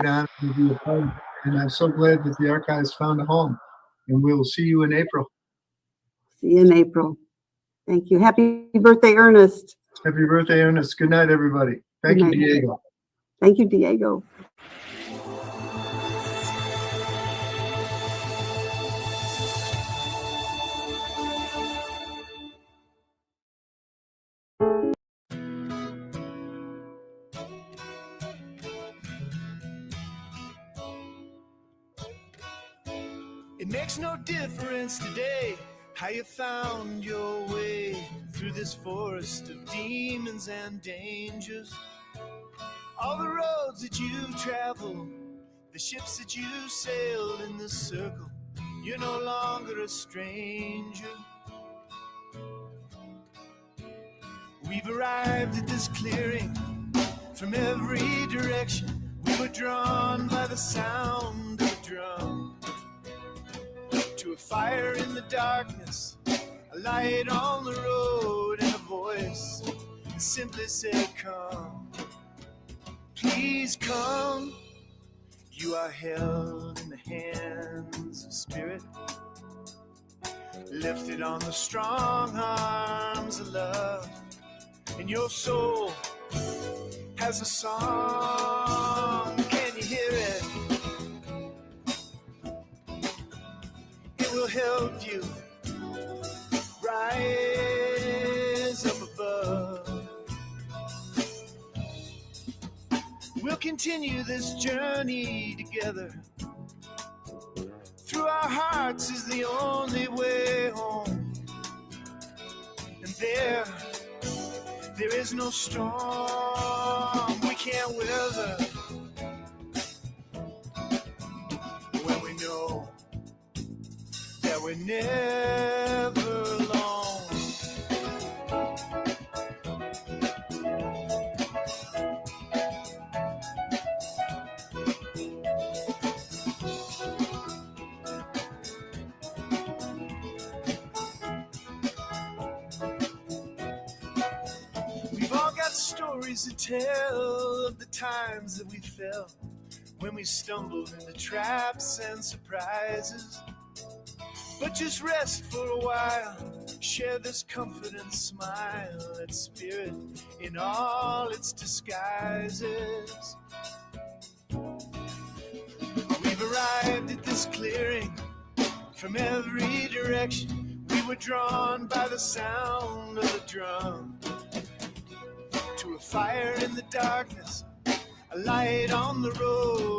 honor to be a part of it. And I'm so glad that the archives found a home. And we will see you in April. See you in April. Thank you. Happy birthday, Ernest. Happy birthday, Ernest. Good night, everybody. Thank you, Diego. Thank you, Diego. It makes no difference today how you found your way through this forest of demons and dangers. All the roads that you've traveled, the ships that you sailed in this circle, you're no longer a stranger. We've arrived at this clearing from every direction. We were drawn by the sound of a drum. To a fire in the darkness, a light on the road, and a voice that simply said, come, please come. You are held in the hands of spirit, lifted on the strong arms of love, and your soul has a song. Can you hear it? It will help you rise up above. We'll continue this journey together. Through our hearts is the only way home. And there is no storm we can't weather when we know that we're never alone. We've all got stories stories to tell of the times that we fell when we stumbled into traps and surprises. But just rest for a while, share this comfort and smile at spirit in all its disguises. We've arrived at this clearing from every direction. We were drawn by the sound of the drum to a fire in the darkness, a light on the road.